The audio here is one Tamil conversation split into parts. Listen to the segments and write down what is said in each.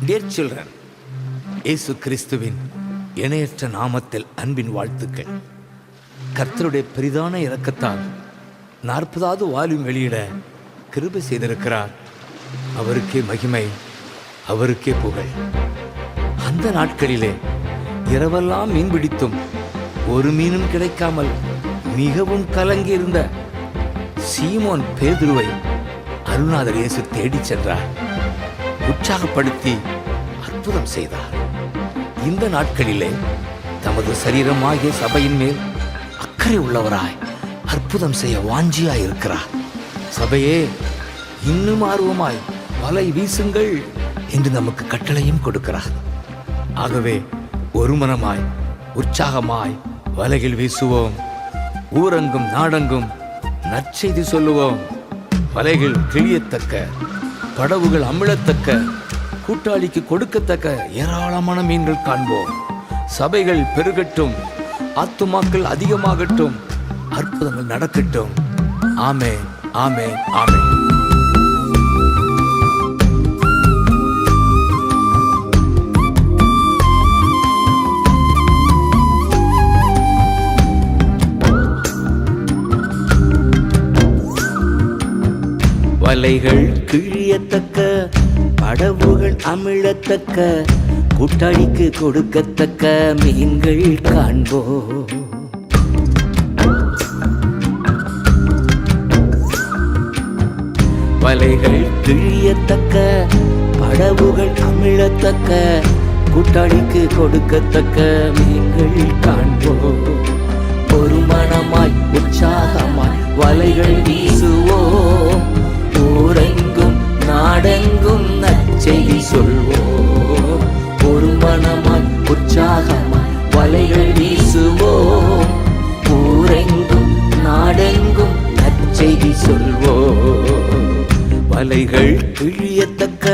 Dear children, இயேசு கிறிஸ்துவின் இணையற்ற நாமத்தில் அன்பின் வாழ்த்துக்கள். கர்த்தருடைய பெரிதான இரக்கத்தால் 40வது வால்யூம் வெளியிட கிருபை செய்திருக்கிறார். அவருக்கே மகிமை, அவருக்கே புகழ். அந்த நாட்களிலே இரவெல்லாம் மீன் பிடித்தும் ஒரு மீனும் கிடைக்காமல் மிகவும் கலங்கியிருந்த சீமோன் பேதுருவை அருள்நாதர் இயேசு தேடிச் சென்றார். உற்சாகப்படுத்தி அற்புதம் செய்தார். இந்த நாட்களிலே தமது சரீரமாகிய சபையின் மேல் அக்கறை உள்ளவராய் அற்புதம் செய்ய வாஞ்சியாய் இருக்கிறார். சபையே, இன்னும் ஆர்வமாய் வலை வீசுங்கள் என்று நமக்கு கட்டளையும் கொடுக்கிறார். ஆகவே ஒரு மனமாய் உற்சாகமாய் வலைகள் வீசுவோம். ஊரங்கும் நாடெங்கும் நற்செய்தி சொல்லுவோம். வலைகள் கிழியத்தக்க, படவுகள் அமிழத்தக்க, கூட்டாளிக்கு கொடுக்கத்தக்க ஏராளமான மீன்கள் காண்போம். சபைகள் பெருகட்டும், ஆத்துமாக்கள் அதிகமாகட்டும், அற்புதங்கள் நடக்கட்டும். ஆமென், ஆமென், ஆமென். வலைகள் கிழியத்தக்க, படவுகள் அமிழத்தக்க, கூட்டாளிக்கு கொடுக்கத்தக்க மீன்கள் காண்போம். வலைகள் கிழியத்தக்க, படவுகள் அமிழத்தக்க, கூட்டாளிக்கு கொடுக்கத்தக்க மீன்கள் காண்போம். ஒரு மனமாய் உற்சாகமாய் வலைகள் வீசுவோம். ஊரெங்கும் நாடெங்கும் நற்செய்தி சொல்வோம். ஒரு மனமாய் உற்சாகமாய் வலைகள் வீசுவோம். ஊரெங்கும் நாடெங்கும் நற்செய்தி சொல்வோம். வலைகள் கிழியத்தக்க,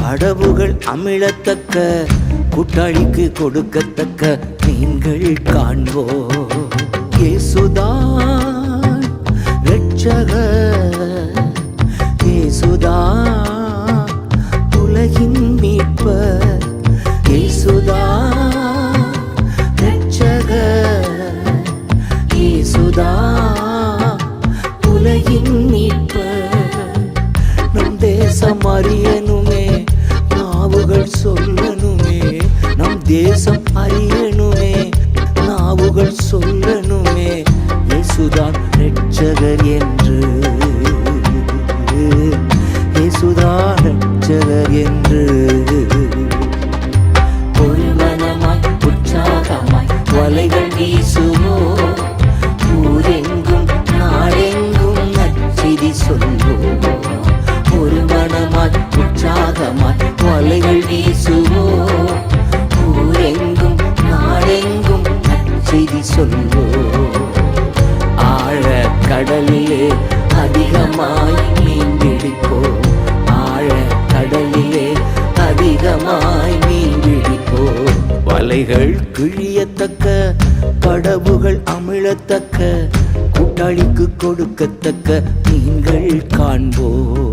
படவுகள் அமிழத்தக்க, கூட்டாளிக்கு கொடுக்கத்தக்க மீன்கள் காண்போம். இயேசுதான் இரட்சகர், இயேசுதான் உலகின் மீட்பர். இயேசுதான் இரட்சகர், இயேசுதான் உலகின் மீட்பர். நம் தேசம் அறியணுமே, நாவுகள் சொல்லணுமே. நம் தேசம் அறியணுமே, நாவுகள் சொல்லணுமே. இயேசுதான் இரட்சகர் என்று, இயேசுதான் இரட்சகர் என்று. ஒரு மனமாய் உற்சாகமாய் வலைகள் வீசுவோம். ஊரெங்கும் நாடெங்கும் நற்செய்தி சொல்வோம். ஒரு மனமாய் உற்சாகமாய் வலைகள் வீசுவோம். ஊரெங்கும் நாடெங்கும் நற்செய்தி சொல்வோம். ஆழ கடலிலே அதிகமாய் மீன் பிடிப்போம். ஆழ கடலிலே அதிகமாய் மீன் பிடிப்போம். வலைகள் கிழியத்தக்க, படவுகள் அமிழத்தக்க, கூட்டாளிக்கு கொடுக்கத்தக்க மீன்கள் காண்போம்.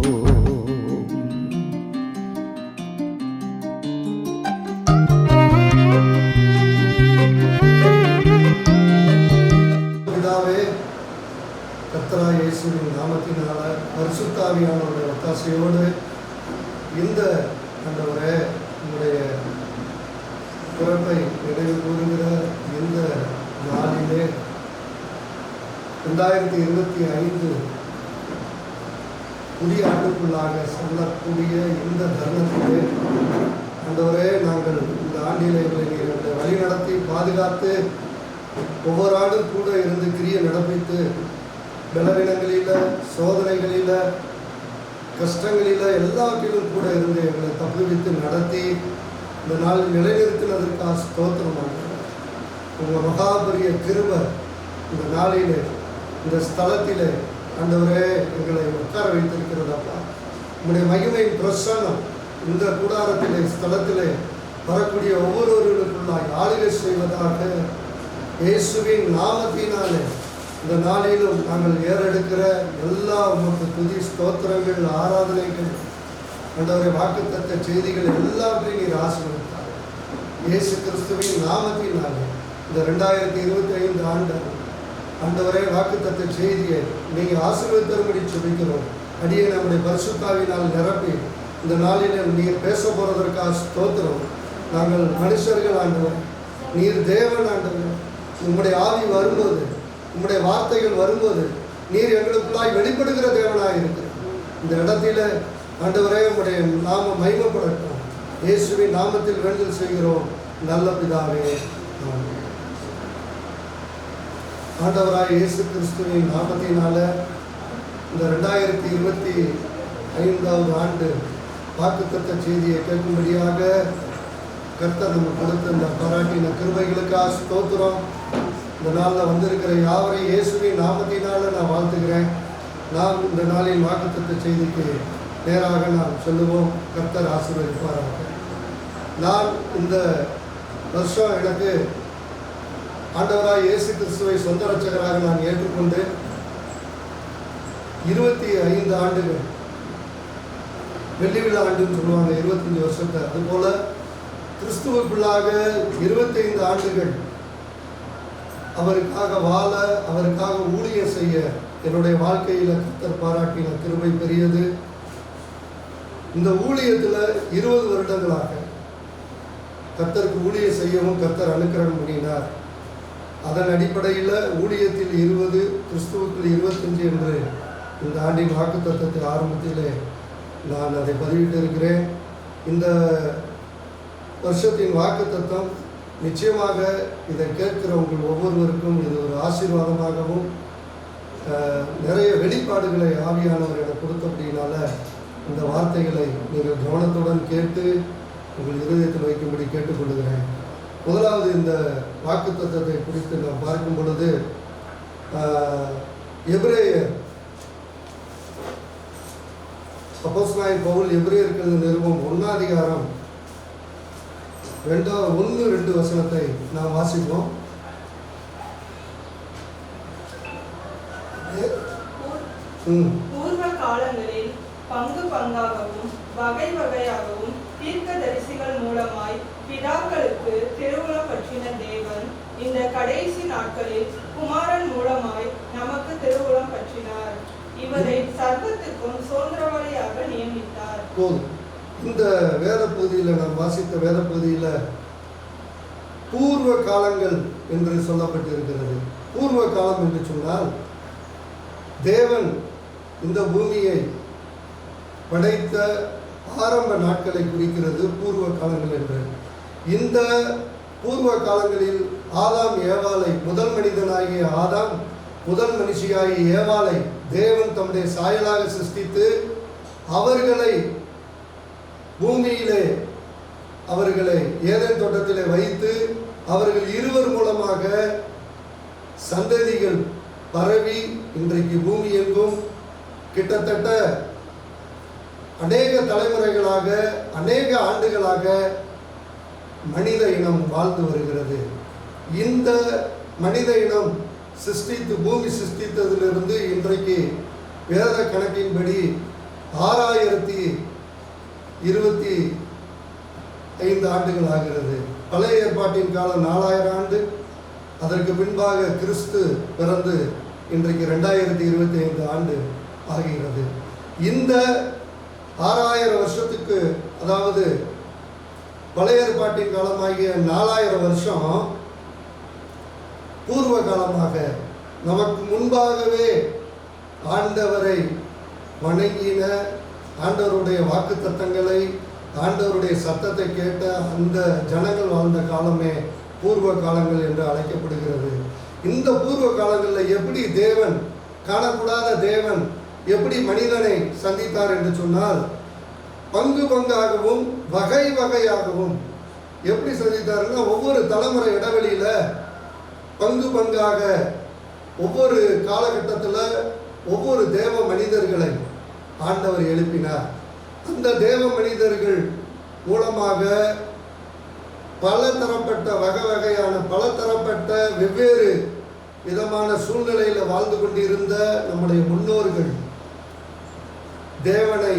கர்த்தராகிய இயேசுவின் நாமத்தினால பரிசுத்த ஆவியானவருடைய ஒத்தாசையோடு இந்த ஆண்டவரே உங்களுடைய பிறப்பை நினைவு கூறுகிற இந்த நாளிலே 2025 புதிய ஆண்டுக்குள்ளாக செல்லக்கூடிய இந்த தருணத்திலே ஆண்டவரே, நாங்கள் இந்த ஆண்டிலே எங்களை வழி நடத்தி பாதுகாத்து ஒவ்வொரு ஆண்டும் கூட இருந்து கிரியை நடப்பித்து பலவீனங்களில், சோதனைகளில், கஷ்டங்களில் எல்லாவற்றிலும் கூட இருந்து எங்களை தப்புவித்து நடத்தி இந்த நாள் நிலைநிறுத்தினதற்காக ஸ்தோத்திரமாக உங்கள் மகாபரிய கிருபை இந்த நாளிலே இந்த ஸ்தலத்திலே ஆண்டவரே எங்களை உட்கார வைத்திருக்கிறதப்பா. உங்களுடைய மகிமையின் பிரசன்னம் இந்த கூடாரத்திலே ஸ்தலத்திலே வரக்கூடிய ஒவ்வொருவர்களுக்குள்ளாய் ஆளுகை செய்வதாக இயேசுவின் நாமத்தினாலே இந்த நாளிலும் நாங்கள் ஏறெடுக்கிற எல்லா உமக்கு துதி ஸ்தோத்திரங்கள், ஆராதனைகள் ஆண்டவரே வாக்குத்தத்த செய்திகள் எல்லாவற்றையும் நீர் ஆசீர்வதித்தார். இயேசு கிறிஸ்துவின் நாமத்தினாலே இந்த 2025 ஆண்டு ஆண்டவரே வாக்குத்தத்த செய்தியை நீங்கள் ஆசீர்வதித்தரும்படி ஜெபிக்கிறோம். அடியே நம்முடைய பரிசுத்தாவினால் நிரப்பி இந்த நாளில் நீர் பேச போகிறதற்காக ஸ்தோத்திரம். நாங்கள் மனுஷர்கள் ஆண்டவர், நீர் தேவன் ஆண்டவர். உம்முடைய ஆவி வரும்போது, உம்முடைய வார்த்தைகள் வரும்போது நீர் எங்களுக்குள்ளாய் வெளிப்படுகிற தேவனாக இருக்கிறார். இந்த இடத்துல ஆண்டவரே உம்முடைய நாமம் மகிமைப்படட்டும். இயேசுவின் நாமத்தில் வேண்டுதல் செய்கிறோம் நல்ல பிதாவே, ஆமென். ஆண்டவராய் இயேசு கிறிஸ்துவின் நாமத்தினால இந்த 2025 ஆண்டு வாக்குத்தத்த செய்தியை கேட்கும்படியாக கர்த்தர் நம்ம கொடுத்த இந்த பாராட்டின கிருபைகளுக்காக ஸ்தோத்திரம். இந்த நாளில் வந்திருக்கிற யாவரையும் இயேசுவின் நாமத்தினால நான் வாழ்த்துக்கிறேன். நாம் இந்த நாளின் வாக்குத்தத்த செய்திக்கு நேராக நாம் சொல்லுவோம். கர்த்தர் ஆசீர்வதிப்பாராக. நான் இந்த வருஷம் எனக்கு ஆண்டவராய் இயேசு கிறிஸ்துவை சொந்த ரட்சகராக நான் ஏற்றுக்கொண்டு 25 ஆண்டுகள், வெள்ளி விழா ஆண்டுன்னு சொல்லுவாங்க 25 வருஷத்தை, அதுபோல கிறிஸ்துவுக்குள்ளாக 25 ஆண்டுகள் அவருக்காக வாழ, அவருக்காக ஊழியம் செய்ய என்னுடைய வாழ்க்கையில் கர்த்தர் பாராட்டின கிருபை பெரியது. இந்த ஊழியத்தில் 20 வருடங்களாக கர்த்தருக்கு ஊழியம் செய்யவும் கர்த்தர் அனுக்கிரகம் பண்ணினார். அதன் அடிப்படையில் ஊழியத்தில் 20, கிறிஸ்துவுக்குள் 25 என்று இந்த ஆண்டின் வாக்குத்தத்தத்தில் ஆரம்பத்தில் நான் அதை பதிவிட்டு இருக்கிறேன். இந்த வருஷத்தின் வாக்குத்தத்தம் நிச்சயமாக இதை கேட்கிற உங்கள் ஒவ்வொருவருக்கும் இது ஒரு ஆசீர்வாதமாகவும் நிறைய வெளிப்பாடுகளை ஆவியானவர் எனக்கு கொடுத்தபடினால இந்த வார்த்தைகளை நீங்கள் கவனத்துடன் கேட்டு உங்கள் இருதயத்தில் வைக்கும்படி கேட்டுக்கொள்கிறேன். முதலாவது இந்த வாக்குத்தத்தத்தை குறித்து நாம் பார்க்கும் பொழுது எபிரேயர் அப்போஸ்தலனாகிய பவுல் எபிரேயருக்கு நிருபம் 1 அதிகாரம் 1-2 வசனத்தை நாம் வாசிப்போம். பூர்வ காலங்களில் பங்கு பங்காகவும் வகை வகையாகவும் தீர்க்கதரிசிகள் மூலமாய் பிதாக்களுக்கு திருவுளம் பற்றின தேவன் இந்த கடைசி நாட்களில் குமாரன் மூலமாய் நமக்கு திருவுளம் பற்றினார். இவரை சர்வத்துக்கும் சுதந்திரவாளியாக நியமித்தார். இந்த வேத பகுதியில் நாம் வாசித்த வேத பகுதியில் பூர்வ காலங்கள் என்று சொல்லப்பட்டிருக்கிறது. பூர்வ காலம் என்று சொன்னால் தேவன் இந்த பூமியை படைத்த ஆரம்ப நாட்களை குறிக்கிறது பூர்வ காலங்கள் என்று. இந்த பூர்வ காலங்களில் ஆதாம் ஏவாளை, முதல் மனிதனாகிய ஆதாம், முதல் மனுஷியாகிய ஏவாளை தேவன் தம்முடைய சாயலாக சிருஷ்டித்து அவர்களை பூமியிலே அவர்களை ஏதேன் தோட்டத்திலே வைத்து அவர்கள் இருவர் மூலமாக சந்ததிகள் பரவி இன்றைக்கு பூமி எங்கும் கிட்டத்தட்ட அநேக தலைமுறைகளாக, அநேக ஆண்டுகளாக மனித இனம் வாழ்ந்து வருகிறது. இந்த மனித இனம் பூமி சிருஷ்டித்ததிலிருந்து இன்றைக்கு வேத கணக்கின்படி 6025 ஆண்டுகள் ஆகிறது. பழைய ஏற்பாட்டின் காலம் 4000 ஆண்டு. அதற்கு பின்பாக கிறிஸ்து பிறந்து இன்றைக்கு 2025 ஆண்டு ஆகிறது. இந்த 6000 வருஷத்துக்கு, அதாவது பழைய ஏற்பாட்டின் காலமாகிய 4000 வருஷம் பூர்வ காலமாக நமக்கு முன்பாகவே ஆண்டவரை வணங்கின, ஆண்டவருடைய வாக்குத்தத்தங்களை, ஆண்டவருடைய சத்தத்தை கேட்ட அந்த ஜனங்கள் வாழ்ந்த காலமே பூர்வ காலங்கள் என்று அழைக்கப்படுகிறது. இந்த பூர்வ காலங்களில் எப்படி தேவன், காணக்கூடாத தேவன் எப்படி மனிதனை சந்தித்தார் என்று சொன்னால், பங்கு பங்காகவும் வகை வகையாகவும் எப்படி சந்தித்தாருன்னா, ஒவ்வொரு தலைமுறை இடைவெளியில் பங்கு பங்காக ஒவ்வொரு காலகட்டத்தில் ஒவ்வொரு தேவ மனிதர்களை ஆண்டவர் எழுப்பினார். அந்த தேவ மனிதர்கள் மூலமாக பல தரப்பட்ட வகை வகையான பல தரப்பட்ட வெவ்வேறு விதமான சூழ்நிலையில் வாழ்ந்து கொண்டிருந்த நம்முடைய முன்னோர்கள் தேவனை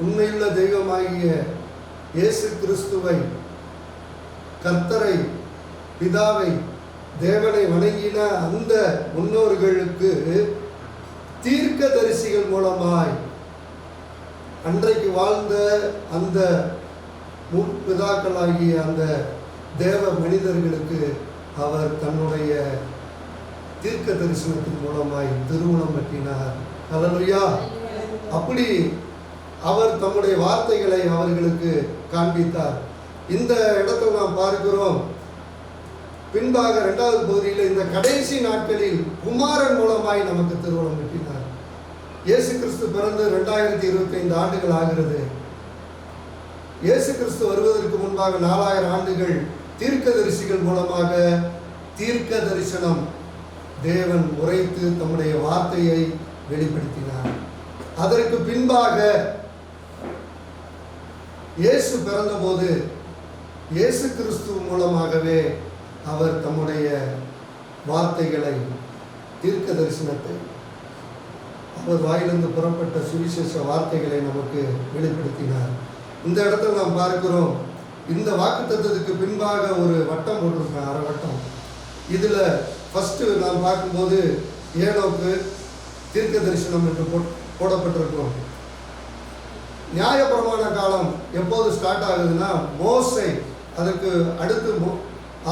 உண்மையுள்ள தெய்வமாகிய இயேசு கிறிஸ்துவை, கர்த்தரை, பிதாவை, தேவனை வணங்கின அந்த முன்னோர்களுக்கு தீர்க்கதரிசிகள் மூலமாய் அன்றைக்கு வாழ்ந்த அந்த முற்பிதாக்களாகிய அந்த தேவ மனிதர்களுக்கு அவர் தன்னுடைய தீர்க்க தரிசனத்தின் மூலமாய் திருவுளம் பற்றினார். ஹல்லேலூயா. அப்படி அவர் தம்முடைய வார்த்தைகளை அவர்களுக்கு காண்பித்தார். இந்த இடத்தில் நாம் பார்க்கிறோம், பின்பாக 2வது பகுதியில் இந்த கடைசி நாட்களில் குமாரன் மூலமாய் நமக்கு திருவுளம் பற்றினார். இயேசு கிறிஸ்து பிறந்து 2025 ஆண்டுகள் ஆகிறது. இயேசு கிறிஸ்து வருவதற்கு முன்பாக 4000 ஆண்டுகள் தீர்க்கதரிசிகள் மூலமாக தீர்க்க தரிசனம் தேவன் உரைத்து தம்முடைய வார்த்தையை வெளிப்படுத்தினார். அதற்கு பின்பாக இயேசு பிறந்தபோது இயேசு கிறிஸ்து மூலமாகவே அவர் தம்முடைய வார்த்தைகளை, தீர்க்க தரிசனத்தை, அவர் வாயிலிருந்து புறப்பட்ட சுவிசேஷ வார்த்தைகளை நமக்கு வெளிப்படுத்தினார். இந்த இடத்துல நாம் பார்க்கிறோம், இந்த வாக்குத்தத்தத்துக்கு பின்பாக ஒரு வட்டம் போட்டிருக்கேன், அரை வட்டம். இதில் ஃபஸ்ட்டு நாம் பார்க்கும்போது ஏனோக்கு தீர்க்க தரிசனம் என்று போடப்பட்டிருக்கிறோம். நியாயப்பிரமாண காலம் எப்போது ஸ்டார்ட் ஆகுதுன்னா மோசே, அதற்கு அடுத்து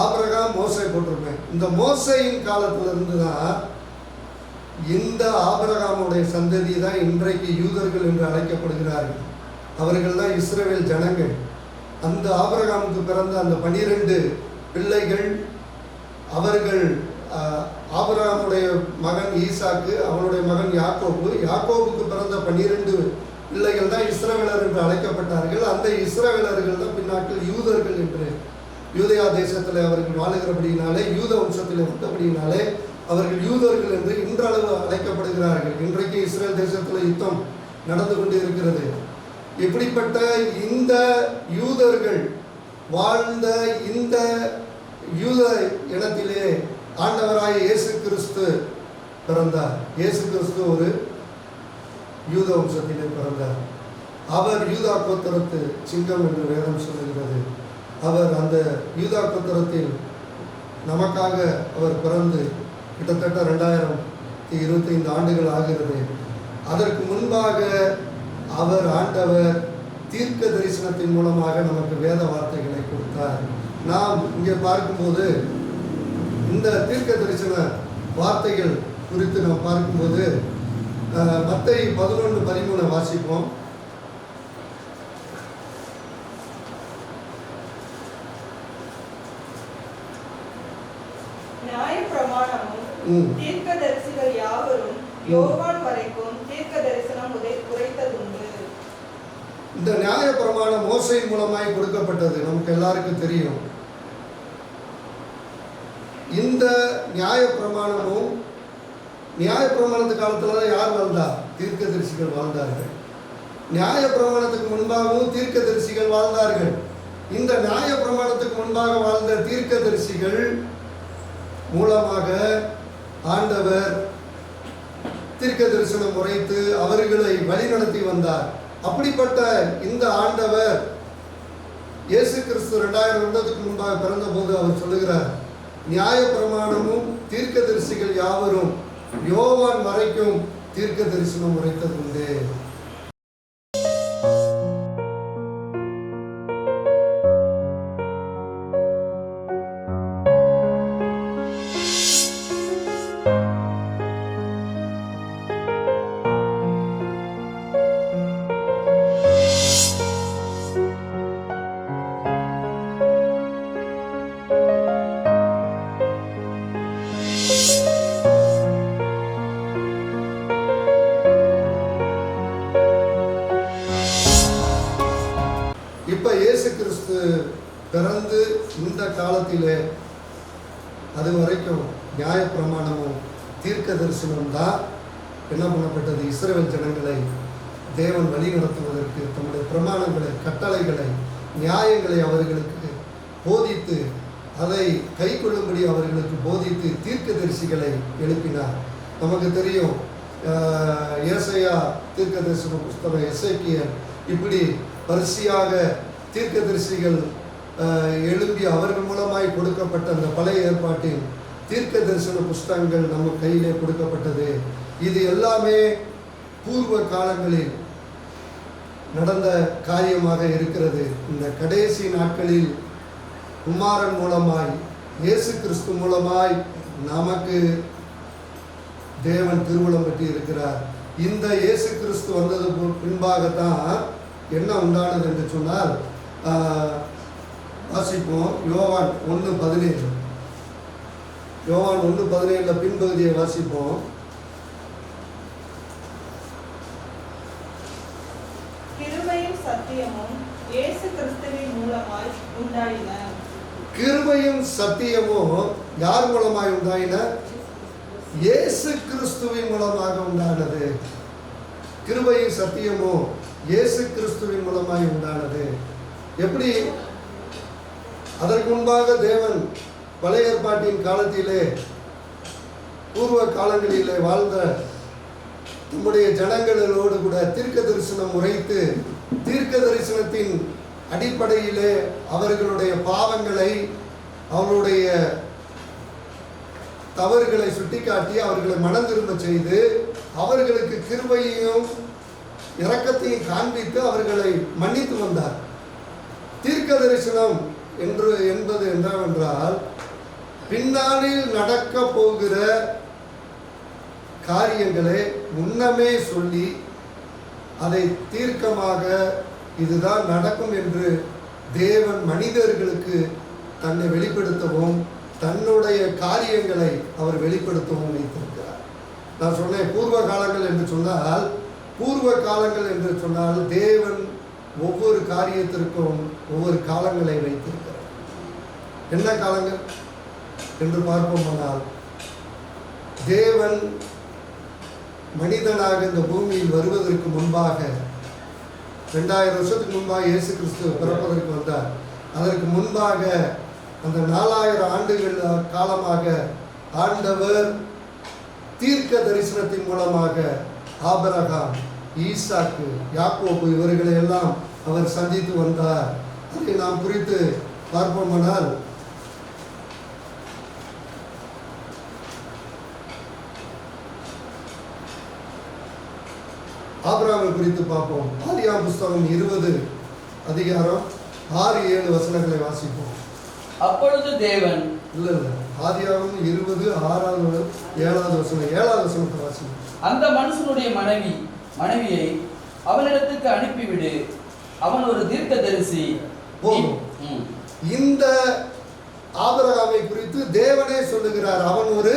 ஆபிரகாம், மோசே போட்டிருப்பேன். இந்த மோசேயின் காலத்திலிருந்து தான் இந்த ஆபிரகாமுடைய சந்ததி தான் இன்றைக்கு யூதர்கள் என்று அழைக்கப்படுகிறார்கள். அவர்கள் தான் இஸ்ரவேல் ஜனங்கள். அந்த ஆபிரகாமுக்கு பிறந்த அந்த 12 பிள்ளைகள், அவர்கள் ஆபிரகாமுடைய மகன் ஈசாக்கு, அவனுடைய மகன் யாக்கோபு, யாக்கோபுக்கு பிறந்த 12 பிள்ளைகள் தான் இஸ்ரவேலர் என்று அழைக்கப்பட்டார்கள். அந்த இஸ்ரவேலர்கள் தான் பின்னாட்கள் யூதர்கள் என்று, யூதயா தேசத்தில் அவர்கள் வாழுகிறபடியினாலே, யூத வம்சத்தில் வந்தபடியினாலே அவர்கள் யூதர்கள் என்று இன்றளவு அழைக்கப்படுகிறார்கள். இன்றைக்கு இஸ்ரேல் தேசத்தில் யுத்தம் நடந்து கொண்டு இருக்கிறது. இப்படிப்பட்ட இந்த யூதர்கள் வாழ்ந்த இந்த யூத இனத்திலே ஆண்டவராய இயேசு கிறிஸ்து பிறந்தார். இயேசு கிறிஸ்து ஒரு யூத வம்சத்திலே பிறந்தார். அவர் யூதா கோத்திரத்து சிங்கம் என்று வேதம் சொல்லுகிறது. அவர் அந்த யூதா கோத்திரத்தில் நமக்காக அவர் பிறந்து கிட்டத்தட்ட 2025 ஆண்டுகள் ஆகிறது. அதற்கு முன்பாக அவர் ஆண்டவர் தீர்க்க தரிசனத்தின் மூலமாக நமக்கு வேத வார்த்தைகளை கொடுத்தார். நாம் இங்கே பார்க்கும்போது இந்த தீர்க்க தரிசன வார்த்தைகள் குறித்து நாம் பார்க்கும்போது மத்தேயு 11:13 வாசிப்போம். தீர்க்கதரிசிகள் யாவரும் யோவான் வரைக்கும் தீர்க்க தரிசனம் உரைத்ததுண்டு. இந்த நியாய பிரமாணம் மோசே மூலமாய் கொடுக்கப்பட்டது, நமக்கு எல்லாருக்கும் தெரியும். இந்த நியாய பிரமாணமும், நியாய பிரமாணத்து காலத்துல யார் வாழ்ந்தா? தீர்க்கதரிசிகள் வாழ்ந்தார்கள். நியாய பிரமாணத்துக்கு முன்பாகவும் தீர்க்கதரிசிகள் வாழ்ந்தார்கள். இந்த நியாய பிரமாணத்துக்கு முன்பாக வாழ்ந்த தீர்க்கதரிசிகள் மூலமாக ஆண்டவர் தீர்க்க தரிசனம் உரைத்து அவர்களை வழிநடத்தி வந்தார். அப்படிப்பட்ட இந்த ஆண்டவர் இயேசு கிறிஸ்து 2000 வருடத்துக்கு முன்பாக பிறந்தபோது அவர் சொல்லுகிறார், நியாய பிரமாணமும் தீர்க்க தரிசிகள் யாவரும் யோவான் வரைக்கும் தீர்க்க தரிசனம் உரைத்தது உண்டு. இப்போ இயேசு கிறிஸ்து பிறந்து இந்த காலத்திலே அது வரைக்கும் நியாய பிரமாணமும் தீர்க்க தரிசனம் தான் என்ன பண்ணப்பட்டது? இஸ்ரவேல் ஜனங்களை தேவன் வழி நடத்துவதற்கு தம்முடைய பிரமாணங்களை, கட்டளைகளை, நியாயங்களை அவர்களுக்கு போதித்து அதை கை கொள்ளும்படி அவர்களுக்கு போதித்து தீர்க்க தரிசிகளை எழுப்பினார். நமக்கு தெரியும், ஏசாயா தீர்க்க தரிசன புஸ்தகம், எசேக்கியேல், இப்படி வரிசையாக தீர்க்கதரிசிகள் எழும்பி அவர்கள் மூலமாய் கொடுக்கப்பட்ட அந்த பழைய ஏற்பாட்டின் தீர்க்க தரிசன புஸ்தகங்கள் நம்ம கையிலே கொடுக்கப்பட்டது. இது எல்லாமே பூர்வ காலங்களில் நடந்த காரியமாக இருக்கிறது. இந்த கடைசி நாட்களில் குமாரன் மூலமாய் இயேசு கிறிஸ்து மூலமாய் நமக்கு தேவன் திருவுளம் பற்றி இருக்கிறார். இந்த இயேசு கிறிஸ்து வந்தது பின்பாகத்தான் என்ன உண்டானது என்று சொன்னால், வாசிப்போம் யோவான் 1:17. யோவான் 1:17 பின்பகுதியை வாசிப்போம். கிருபையும் சத்தியமும் இயேசு கிறிஸ்துவின் மூலமாய் உண்டாயின. கிருபையும் சத்தியமும் யார் மூலமாய் உண்டாயின? இயேசு கிறிஸ்துவின் மூலமாக உண்டானது. கிருபையும் சத்தியமும் இயேசு கிறிஸ்துவின் மூலமாய் உண்டானது. எப்படி? அதற்கு முன்பாக தேவன் பழைய ஏற்பாட்டின் காலத்திலே பூர்வ காலங்களிலே வாழ்ந்த நம்முடைய ஜனங்களோடு கூட தீர்க்க தரிசனம் உரைத்து தீர்க்க தரிசனத்தின் அடிப்படையிலே அவர்களுடைய பாவங்களை, அவர்களுடைய தவறுகளை சுட்டிக்காட்டி அவர்களை மனம் திரும்ப செய்து அவர்களுக்கு கிருபையையும் இரக்கத்தையும் காண்பித்து அவர்களை மன்னித்து வந்தார். தீர்க்க தரிசனம் என்பது என்னவென்றால், பின்னாளில் நடக்க போகிற காரியங்களை முன்னமே சொல்லி அதை தீர்க்கமாக இதுதான் நடக்கும் என்று தேவன் மனிதர்களுக்கு தன்னை வெளிப்படுத்தவும் தன்னுடைய காரியங்களை அவர் வெளிப்படுத்தவும் வைத்திருக்கிறார். நான் சொன்னேன் பூர்வ காலங்கள் என்று சொன்னால், பூர்வ காலங்கள் என்று சொன்னால் தேவன் ஒவ்வொரு காரியத்திற்கும் ஒவ்வொரு காலங்களை வைத்திருக்கிறார். என்ன காலங்கள் என்று பார்ப்போமானால், தேவன் மனிதனாக இந்த பூமியில் வருவதற்கு முன்பாக 2000 வருஷத்துக்கு முன்பாக இயேசு கிறிஸ்து பிறப்பதற்கு வந்தார். அதற்கு முன்பாக அந்த 4000 ஆண்டுகள் காலமாக ஆண்டவர் தீர்க்க தரிசனத்தின் மூலமாக ஆபிரகாம், ஈசாக்கு, யாக்கோபு இவர்களை எல்லாம் அவர் சந்தித்து வந்தார். அதை நாம் குறித்து பார்ப்போமானால், ஆபிரகாமை குறித்து பார்ப்போம். ஆதியாகமம் புஸ்தகம் 20 அதிகாரம் 6-7 வசனங்களை வாசிப்போம். அப்பொழுது தேவன் ஆதியாகமம் 20:6-7 வசனம் 7 வசனத்தை வாசிப்போம். அந்த மனுஷனுடைய மனைவியை அவனிடத்துக்கு அனுப்பிவிடு, அவன் ஒரு தீர்க்கதரிசி. இந்த ஆபிரகாமை குறித்து தேவனே சொல்லுகிறார், அவன் ஒரு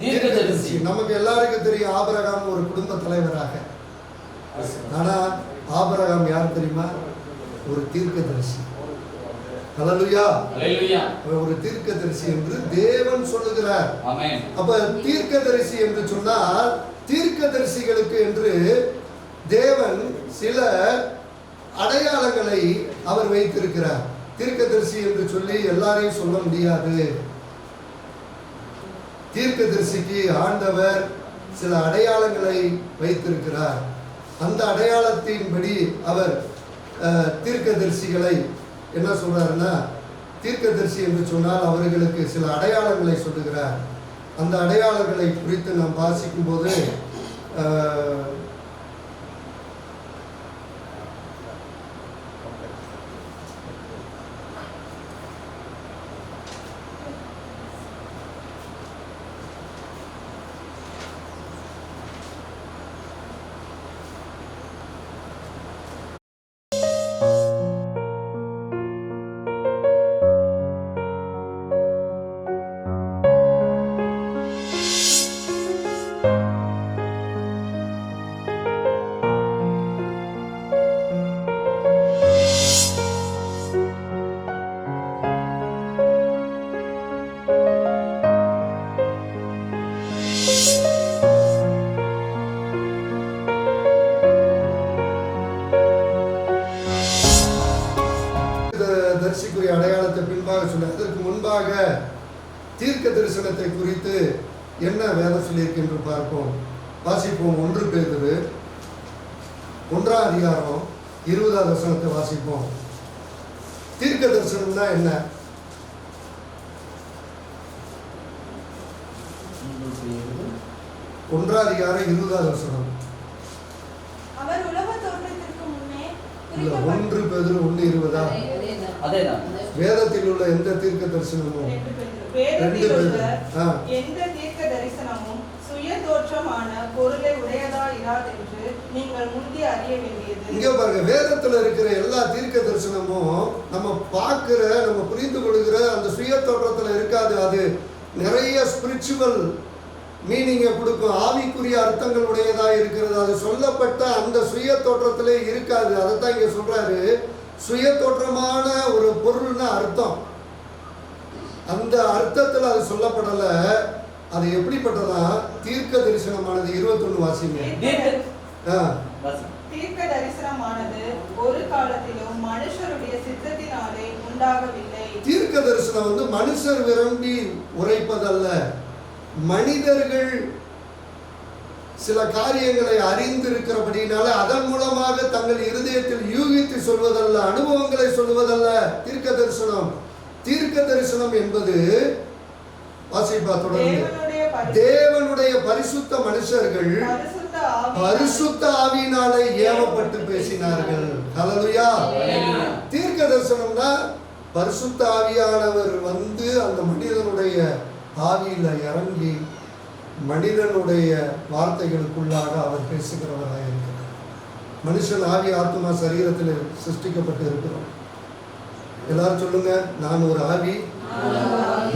தீர்க்கதரிசி. நமக்கு எல்லாருக்கும் தெரியும் ஆபிரகாம் ஒரு குடும்ப தலைவராக. ஆனா ஆபிரகாம் யார் தெரியுமா? ஒரு தீர்க்கதரிசி. ஹல்லேலூயா, ஹல்லேலூயா. ஒரு தீர்க்கதரிசி என்று தேவன் சொல்லுகிறார். ஆமென். அப்ப தீர்க்கதரிசி என்று சொன்னால், தீர்க்கதரிசிகளுக்கு என்று தேவன் சில அடையாளங்களை அவர் வைத்திருக்கிறார். தீர்க்கதரிசி என்று சொல்லி எல்லாரையும் சொல்ல முடியாது. தீர்க்கதரிசிக்கு ஆண்டவர் சில அடையாளங்களை வைத்திருக்கிறார். அந்த அடையாளத்தின்படி அவர் தீர்க்கதரிசிகளை என்ன சொல்றாருன்னா, தீர்க்கதரிசி என்று சொன்னால் அவர்களுக்கு சில அடையாளங்களை சொல்லுகிறார். அந்த அடையாளங்களை குறித்து நாம் வாசிக்கும் போது தரிசிக்குரிய அடையாளத்தை பின்பாக சொன்ன. அதற்கு முன்பாக தீர்க்க தரிசனத்தை குறித்து என்ன வேதம் சொல்லியிருக்கு என்று பார்ப்போம். வாசிப்போம். 1 பேதுரு 1 அதிகாரம் 20வது வசனத்தை வாசிப்போம். தீர்க்க தரிசனம்னா என்ன? 1 அதிகாரம் 20வது வசனம். அவர் உலக தோற்றத்திற்கு முன்னே 1 பேதுரு 1:20. அதேதான். வேதத்தில் உள்ள எந்த தீர்க்க தரிசனமும் வேதத்தில் உள்ள எந்த தீர்க்க தரிசனமும் சுய தோற்றமான பொருளை உடையதா இராதென்று நீங்கள் முந்தி அறிய வேண்டியது. இங்க பாருங்க, வேதத்துல இருக்கிற எல்லா தீர்க்க தரிசனமும் நம்ம பார்க்கிற, நம்ம புரிந்து கொள்கிற அந்த சுய தோற்றத்துல இருக்காது. அது நிறைய ஸ்பிரிச்சுவல் மீனிங்கை கொடுக்கும், ஆவிக்குரிய அர்த்தங்கள் உடையதா இருக்கிறது. அது சொல்லப்பட்ட அந்த சுய தோற்றத்திலே இருக்காது. அதைத்தான் இங்க சொல்றாரு, சுய தோற்றமான ஒரு பொருள்னா அர்த்தம், அந்த அர்த்தத்தில் அது சொல்லப்படல. அது எப்படிப்பட்டதா? தீர்க்க தரிசனமானது. 21 வாசிங்க. தீர்க்க தரிசனமானது ஒரு காலத்திலும் மனுஷருடைய சித்தத்தினாலே உண்டாகவில்லை. தீர்க்க தரிசனம் வந்து மனுஷர் விரும்பி உரைப்பதல்ல, மனிதர்கள் சில காரியங்களை அறிந்திருக்கிறபடினால அதன் மூலமாக தங்கள் இருதயத்தில் யூகித்து சொல்வதல்ல, அனுபவங்களை சொல்வதல்ல தீர்க்க தரிசனம். தீர்க்க தரிசனம் என்பது வாசிப்பா தொடர்ந்து, தேவனுடைய பரிசுத்த மனுஷர்கள் பரிசுத்த ஆவியினாலே ஏவப்பட்டு பேசினார்கள். ஹல்லேலூயா. தீர்க்க தரிசனம்னா பரிசுத்த ஆவியானவர் வந்து அந்த மனிதனுடைய ஆவியில இறங்கி மனிதனுடைய வார்த்தைகளுக்குள்ளாக அவர் பேசுகிறவராக இருக்கிறார். மனுஷன் ஆவி ஆத்மா சரீரத்தில் சிருஷ்டிக்கப்பட்டு இருக்கிறோம். எல்லாரும் சொல்லுங்க, நான் ஒரு ஆவி,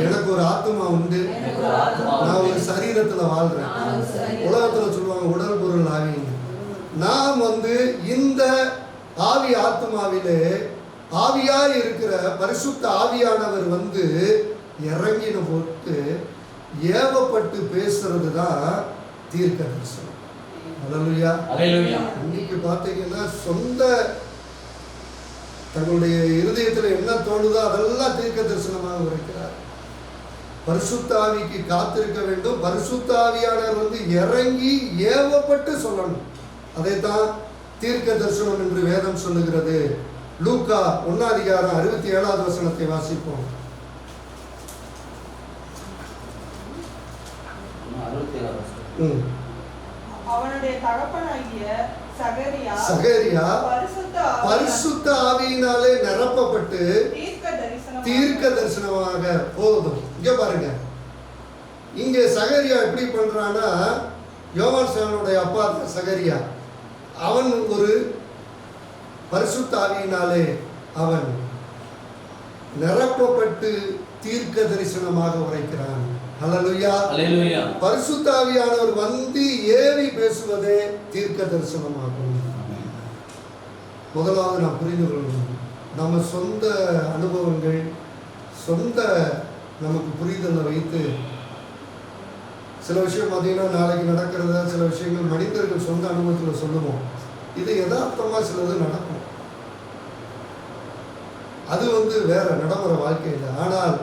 எனக்கு ஒரு ஆத்மா உண்டு, நான் ஒரு சரீரத்துல வாழ்றேன். உலகத்துல சொல்லுவாங்க உடல் பொருள் ஆவின்னு. நாம் வந்து இந்த ஆவி ஆத்மாவிலே ஆவியாய் இருக்கிற பரிசுத்த ஆவியானவர் வந்து இறங்கின போட்டு ஏவப்பட்டு பேசுறது தான் தீர்க்க தரிசனம். அல்லேலூயா. இன்னைக்கு பார்த்தீங்கன்னா சொந்த தங்களுடைய இருதயத்தில் என்ன தோணுதோ அதெல்லாம் தீர்க்க தரிசனமாக இருக்கிறார். பரிசுத்த ஆவிக்கு காத்திருக்க வேண்டும். பரிசுத்த ஆவியானவர் வந்து இறங்கி ஏவப்பட்டு சொல்லணும். அதைத்தான் தீர்க்க தரிசனம் என்று வேதம் சொல்லுகிறது. லூக்கா 1 அதிகாரம் 67வது வசனத்தை வாசிப்போம். அவனுடைய தகப்பனாகிய சகரியா பரிசுத்த ஆவியினாலே நிரப்பப்பட்டு தீர்க்க தரிசனமாக போதும். இங்க பாருங்க, இங்க சகரியா எப்படி பண்றான்னா, யோவான் ஸ்நானனுடைய அப்பா சகரியா, அவன் ஒரு பரிசுத்த ஆவியினாலே அவன் நிரப்பப்பட்டு தீர்க்க தரிசனமாக உரைக்கிறான். ஹல்லேலூயா. பரிசுத்த ஆவியானவர் வந்து ஏவி பேசுவதே தீர்க்க தரிசனமாகும். முதலாவது நாம் புரிந்து கொள்ளணும், நம்ம சொந்த அனுபவங்கள், சொந்த நமக்கு புரிதலை வைத்து சில விஷயம் பார்த்தீங்கன்னா நாளைக்கு நடக்கிறத சில விஷயங்கள் மனிதர்கள் சொந்த அனுபவத்தில் சொல்லுவோம். இது யதார்த்தமாக சிலது நடக்கும், அது வந்து வேற நடைமுறை வாழ்க்கையில். ஆனால்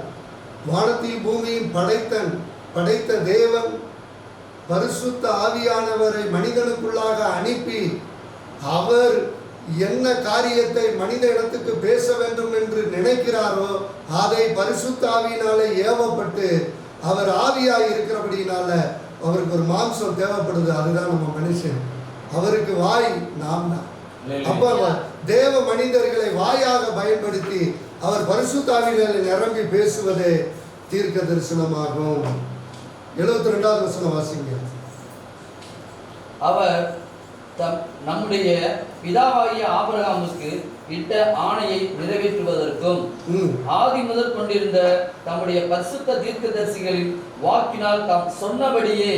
வானத்தையும் பூமியும் படைத்த தேவன் பரிசுத்த ஆவியானவரை மனிதனுக்குள்ளாக அனுப்பி அவர் என்ன காரியத்தை மனித இடத்துக்கு பேச வேண்டும் என்று நினைக்கிறாரோ அதை பரிசுத்த ஆவியினாலே ஏவப்பட்டு, அவர் ஆவியாய் இருக்கிறபடினால அவருக்கு ஒரு மாம்சம் தேவைப்படுது, அதுதான் நம்ம மனுஷன். அவருக்கு வாய் நாம் தான். அப்ப தேவ மனிதர்களை வாயாக பயன்படுத்தி அவர் பரிசுத்த ஆவியினாலே நிரம்பி பேசுவதே தீர்க்க தரிசனமாகும். 72வது வசனம் வாசிங்க. அவர் நம்முடைய பிதாவாகிய ஆபிரகாமுக்கு இட்ட ஆணையை நிறைவேற்றுவதற்கும் ஆதி முதல் கொண்டிருந்த தம்முடைய பரிசுத்த தீர்க்கதரிசிகளின் வாக்கினால் தாம் சொன்னபடியே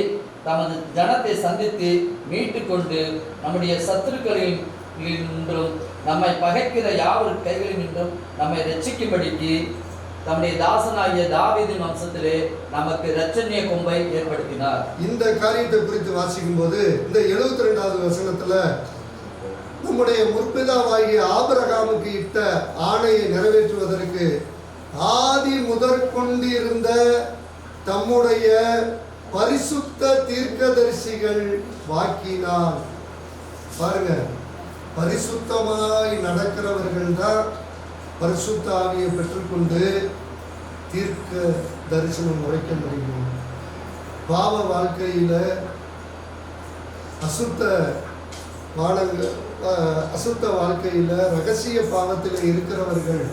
தமது ஜனத்தை சந்தித்து மீட்டு கொண்டு நம்முடைய சத்துருக்களில் நின்றும் நம்மை பகைக்கிற யாவர் கைகளில் நின்றும் நம்மை ரட்சிக்கும்படிக்கு தம்முடைய தாசனாகிய தாவீதின் வம்சத்திலே நமக்கு இரட்சணிய கொம்பை ஏற்படுத்தினார். இந்த காரியத்தை குறித்து வாசிக்கும் போது இந்த 72வது வசனத்துல நம்முடைய முற்பிதாவாகிய ஆபிரகாமுக்கு இட்ட ஆணையை நிறைவேற்றுவதற்கு ஆதி முதற்கொண்டிருந்த தம்முடைய பரிசுத்த தீர்க்கதரிசிகள் வாக்கினார். பாருங்க, பரிசுத்தமாய் நடக்கிறவர்கள் தான் பரிசுத்த ஆவியை பெற்றுக்கொண்டு தீர்க்க தரிசனம் உரைக்க முடியும். பாவ வாழ்க்கையில அசுத்த வாழ்க்கையில ரகசிய பாவத்தில் இருக்கிறவர்கள்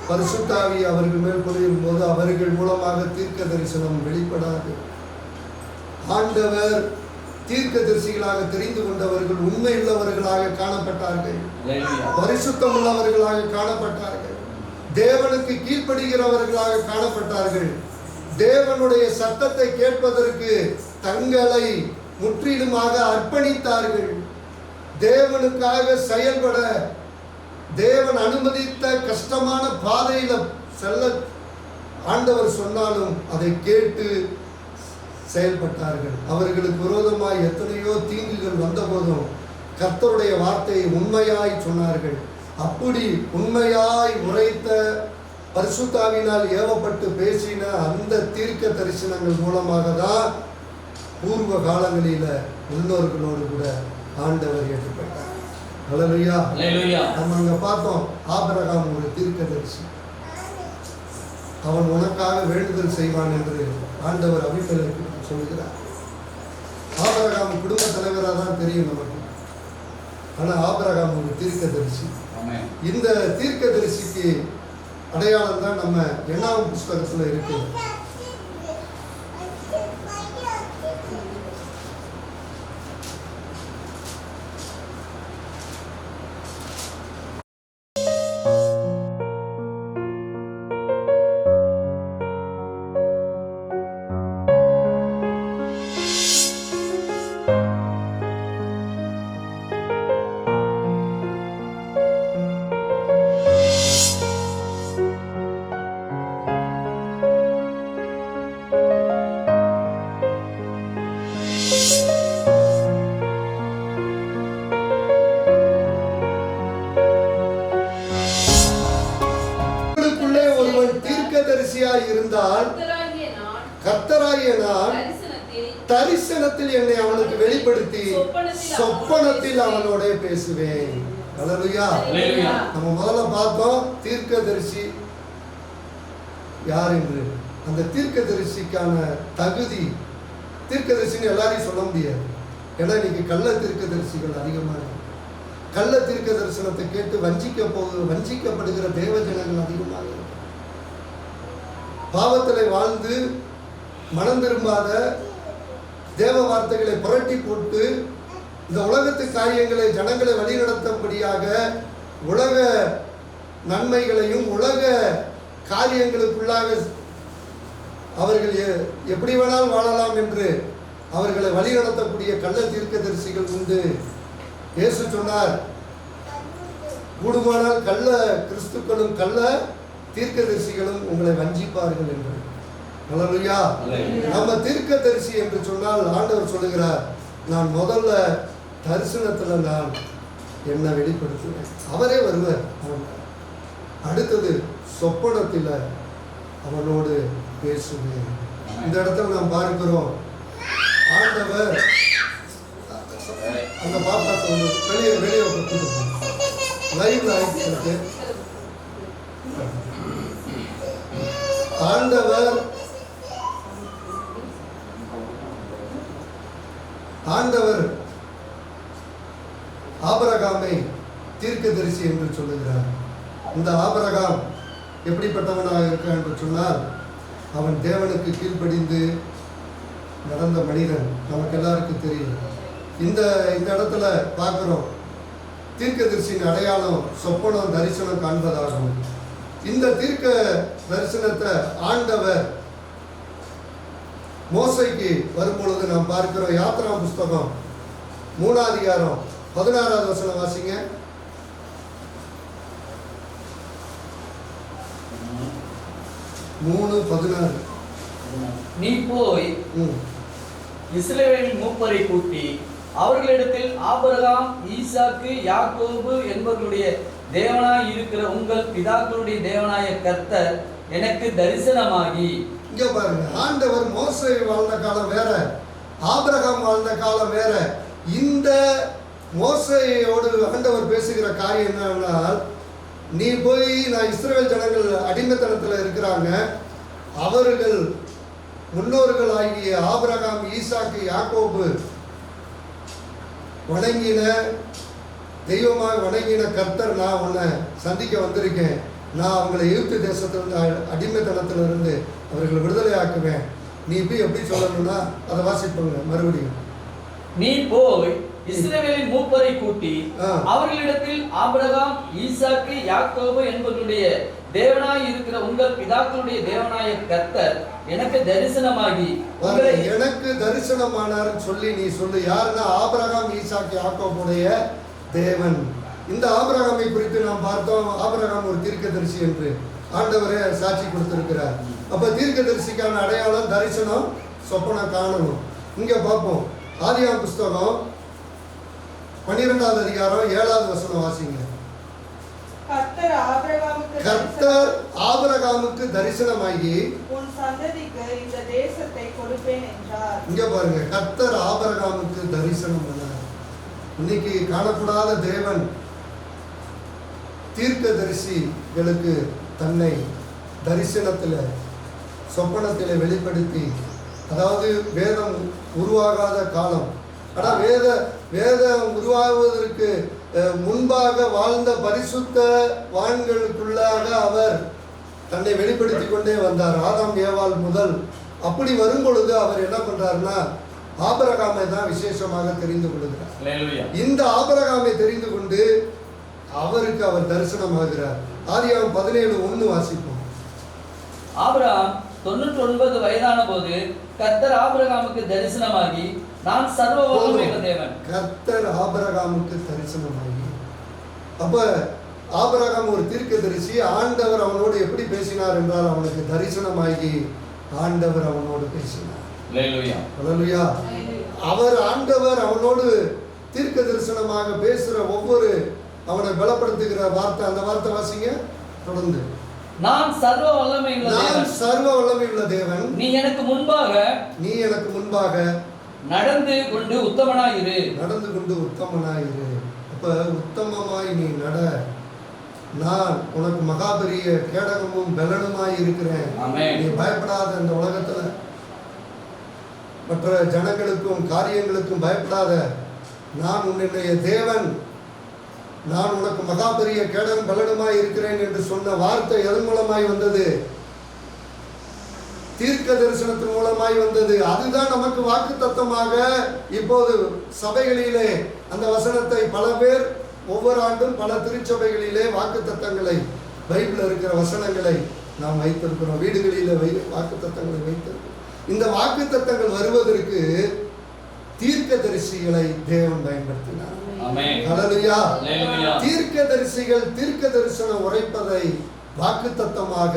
பரிசுத்தாவி அவர்கள் மேல் பொழியும் போது அவர்கள் மூலமாக தீர்க்க தரிசனம் வெளிப்படாது. ஆண்டவர் தீர்க்க தரிசிகளாக தெரிந்து கொண்டவர்கள் உண்மை உள்ளவர்களாக காணப்பட்டார்கள், பரிசுத்தம் உள்ளவர்களாக காணப்பட்டார்கள், தேவனுக்கு கீழ்ப்படுகிறவர்களாக காணப்பட்டார்கள். தேவனுடைய சத்தத்தை கேட்பதற்கு தங்களை முற்றிலுமாக அர்ப்பணித்தார்கள். தேவனுக்காக செயல்பட தேவன் அனுமதித்த கஷ்டமான பாதையில செல்ல ஆண்டவர் சொன்னாலும் அதை கேட்டு செயல்பட்டார்கள். அவர்களுக்கு விரோதமாய் எத்தனையோ தீங்குகள் வந்த போதும் கர்த்தருடைய வார்த்தையை உண்மையாய் சொன்னார்கள். அப்படி உண்மையாய் உரைத்த பரிசுத்தாவினால் ஏவப்பட்டு பேசின அந்த தீர்க்க தரிசனங்கள் மூலமாக தான் பூர்வ காலங்களில முன்னோர்களோடு கூட ஆண்டவர் ஏற்றுப்பட்டார். ஹல்லேலூயா. நம்ம அங்க பார்த்தோம், ஆபிரகாம் ஒரு தீர்க்கதரிசி. அவன் உனக்காக வேண்டுதல் செய்வான் என்று ஆண்டவர் அபிமெலேக்கு சொல்கிறார். ஆபிரகாம் குடும்ப தலைவராக தான் தெரியும் நமக்கு, ஆனா ஆபிரகாம் ஒரு தீர்க்கதரிசி. இந்த தீர்க்கதரிசிக்கு அடையாளம் தான் நம்ம எண்ணாம் புஸ்தகத்துல இருக்கு. இருந்தால் கர்த்தராகிய நான் தரிசனத்தில் என்னை அவனுக்கு வெளிப்படுத்தி சொப்பனத்தில் அவனோட பேசுவேன். ஹல்லேலூயா. நம்ம முதல்ல பார்த்தோம் தீர்க்கதரிசி யார் என்று. அந்த தீர்க்கதரிசிக்கான தகுதி, தீர்க்கதரிசின்னு எல்லாரையும் சொல்ல முடியாது. ஏன்னா இன்னைக்கு கள்ள தீர்க்கதரிசிகள் அதிகமாக இருக்கு. கள்ள தீர்க்க தரிசனத்தை கேட்டு வஞ்சிக்கப்படுகிற தேவ ஜனங்கள் அதிகமாக இருக்கு. பாவத்தில் வாழ்ந்து மனம் திரும்பாத தேவ வார்த்தைகளை புரட்டி போட்டு இந்த உலகத்து காரியங்களை ஜனங்களை வழிநடத்தும்படியாக உலக நன்மைகளையும் உலக காரியங்களுக்குள்ளாக அவர்கள் எப்படி வேணாலும் வாழலாம் என்று அவர்களை வழிநடத்தக்கூடிய கள்ள தீர்க்கதரிசிகள் உண்டு. இயேசு சொன்னார், கூடுமானால் கள்ள கிறிஸ்துக்களும் கள்ள தீர்க்கதரிசிகளும் உங்களை வஞ்சிப்பார்கள் என்று. ஹல்லேலூயா. நம்ம தீர்க்கதரிசி என்று சொன்னால் ஆண்டவர் சொல்லுகிறார், நான் முதல்ல தரிசனத்துல நான் என்ன வெளிப்படுத்துவேன், அவரே வருவார். அடுத்தது சொப்பனத்தில் அவனோடு பேசுவேன். இந்த இடத்துல நாம் பார்க்கிறோம், ஆண்டவர் அந்த பாப்பா சொல்லு வெளியே லைவ்ல ஆயிட்டு ஆண்டவர் ஆபிரகாமை தீர்க்கதரிசி என்று சொல்லுகிறார். இந்த ஆபிரகாம் எப்படிப்பட்டவனாக இருக்கான் என்று சொன்னால், அவன் தேவனுக்கு கீழ்ப்படிந்து நடந்த மனிதன். நமக்கு எல்லாருக்கும் தெரியும். இந்த இடத்துல பார்க்கிறோம், தீர்க்கதரிசியின் அடையாளம் சொப்பனம் தரிசனம் காண்பதாகும். இந்த தீர்க்க தரிசனத்தை ஆண்டவர் மோசைக்கு வரும்பொழுது நாம் பார்க்கிறோம். யாத்ரா புஸ்தகம் 3ஆம் அதிகாரம் 16வது வசனம் வாசிங்க. 3:16. நீ போய் இஸ்ரவேலின் மூப்பரை கூட்டி அவர்களிடத்தில் ஆபிரகாம், ஈசாக்கு, யாக்கோபு என்பவர்களுடைய தேவனாய் இருக்கிற உங்கள் பிதாக்களுடைய தேவனாய கர்த்தர் எனக்கு தரிசனமாகி. இங்க பாருங்க, ஆண்டவர் மோசே வாழ்ந்த காலம் வேற, ஆபிரகாம் வாழ்ந்த காலம் வேற, இந்த மோசையோடு ஆண்டவர் பேசுகிற காரியம் என்னன்னா, நீ போய், நான் இஸ்ரவேல் ஜனங்கள் அடிமைத்தனத்தில் இருக்கிறாங்க, அவர்கள் முன்னோர்கள் ஆகிய ஆபிரகாம், ஈசாக்கு, யாக்கோபு வணங்கின தெய்வமாக வணங்கின கர்த்தர் நான் உன்னை சந்திக்க வந்திருக்கேன். நான் அவங்களை எகிப்து தேசத்திலிருந்து அடிமைத்தனத்திலிருந்து அவர்களை விடுதலை ஆக்குவேன். நீ போய் எப்படி சொல்லணும்னா அதை வாசிப்பாங்க மறுபடியும். நீ போய் இஸ்ரவேலின் மூப்பரை கூட்டி அவர்களிடத்தில் ஆபிரகாம், ஈசாக்கு, யாக்கோபு என்பவர்களுடைய தேவனாய் இருக்கிற உங்கள் பிதாக்களுடைய தேவனாய கர்த்தர் எனக்கு தரிசனமாகி எனக்கு தரிசனமானார் சொல்லி நீ சொல்லு. யாருன்னா ஆபிரகாம், ஈசாக்கு, யாக்கோபுடைய தேவன். இந்த ஆபிரகாமை குறித்து நாம் பார்த்தோம். ஆபிரகாம் ஒரு தீர்க்கதரிசி என்று ஆண்டவரே சாட்சி கொடுத்திருக்கிறார். அப்ப தீர்க்கதரிசிக்கான அடையாளம் தரிசனம், சொப்பனம் காணணும். இங்க பார்ப்போம். ஆதியாகமம் புஸ்தகம் 12வது அதிகாரம் 7வது வசனம் வாசிங்க. கர்த்தர் ஆபிரகாமுக்கு தரிசனமாகி உன் சந்ததிக்கு இந்த தேசத்தை கொடுப்பேன் என்றார். இங்க பாருங்க, கர்த்தர் ஆபிரகாமுக்கு தரிசனம் பண்ணார். இன்னைக்கு காணக்கூடாத தேவன் தீர்க்கதரிசிகளுக்கு தன்னை தரிசனத்தில், சொப்பனத்தில் வெளிப்படுத்தி, அதாவது வேதம் உருவாகாத காலம், ஆனால் வேதம் உருவாகுவதற்கு முன்பாக வாழ்ந்த பரிசுத்த வான்களுக்குள்ளாக அவர் தன்னை வெளிப்படுத்தி கொண்டே வந்தார், ஆதாம் ஏவாள் முதல். அப்படி வரும் பொழுது அவர் என்ன பண்றாருன்னா ஆபிரகாமை தான் விசேஷமாக தெரிந்து கொள்கிறார். இந்த ஆபிரகாமை தெரிந்து கொண்டு அவருக்கு அவர் தரிசனமாகிறார். ஆதியாகமம் 17:1 வாசிப்போம். ஆபிரகாம் 99 வயதான போது கர்த்தர் ஆபிரகாமுக்கு தரிசனமாகி, நான் சர்வ வல்லமையுள்ள தேவன். கர்த்தர் ஆபிரகாமுக்கு தரிசனமாகி, அப்ப ஆபிரகாம் ஒரு தீர்க்கதரிசி. ஆண்டவர் அவனோடு எப்படி பேசினார் என்றால், அவனுக்கு தரிசனமாகி ஆண்டவர் அவனோடு பேசினார். அல்லேலூயா. அவர் ஆண்டவர் அவனோடு தீர்க்க தரிசனமாக பேசுற ஒவ்வொரு அவனை பலப்படுத்துகிற வார்த்தை, அந்த வார்த்தை வாசிங்க தொடர்ந்து. நான் சர்வ வல்லமையுள்ள தேவன், நீ எனக்கு முன்பாக நடந்து கொண்டு உத்தமனாயிரு. அப்ப உத்தமமாய் நீ நட, நான் உனக்கு மகாபெரிய கேடகமும் பலனுமாய் இருக்கிறேன். நீ பயப்படாத, இந்த உலகத்துல மற்ற ஜனங்களுக்கும் காரியங்களுக்கும் பயப்படாத, நான் உன்னுடைய தேவன், நான் உனக்கு மகாபெரிய கேடகம் பலனுமாய் இருக்கிறேன் என்று சொன்ன வார்த்தை எதன் மூலமாய் வந்தது? தீர்க்க தரிசனத்தின் மூலமாய் வந்தது. அதுதான் நமக்கு வாக்குத்தத்தமாக இப்போது சபைகளிலே அந்த வசனத்தை பல பேர் ஒவ்வொரு ஆண்டும் பல திருச்சபைகளிலே வாக்குத்தத்தங்களை, பைபிளில் இருக்கிற வசனங்களை நாம் வைத்திருக்கிறோம். வீடுகளிலே வாக்குத்தத்தங்களை வைத்திருக்கிறோம். இந்த வாக்குத்தத்தங்கள் வருவதற்கு தீர்க்கதரிசிகளை தேவன் பயன்படுத்தினார். ஹல்லேலூயா. தீர்க்கதரிசிகள் தீர்க்க தரிசனம் உரைப்பதை வாக்குத்தத்தமாக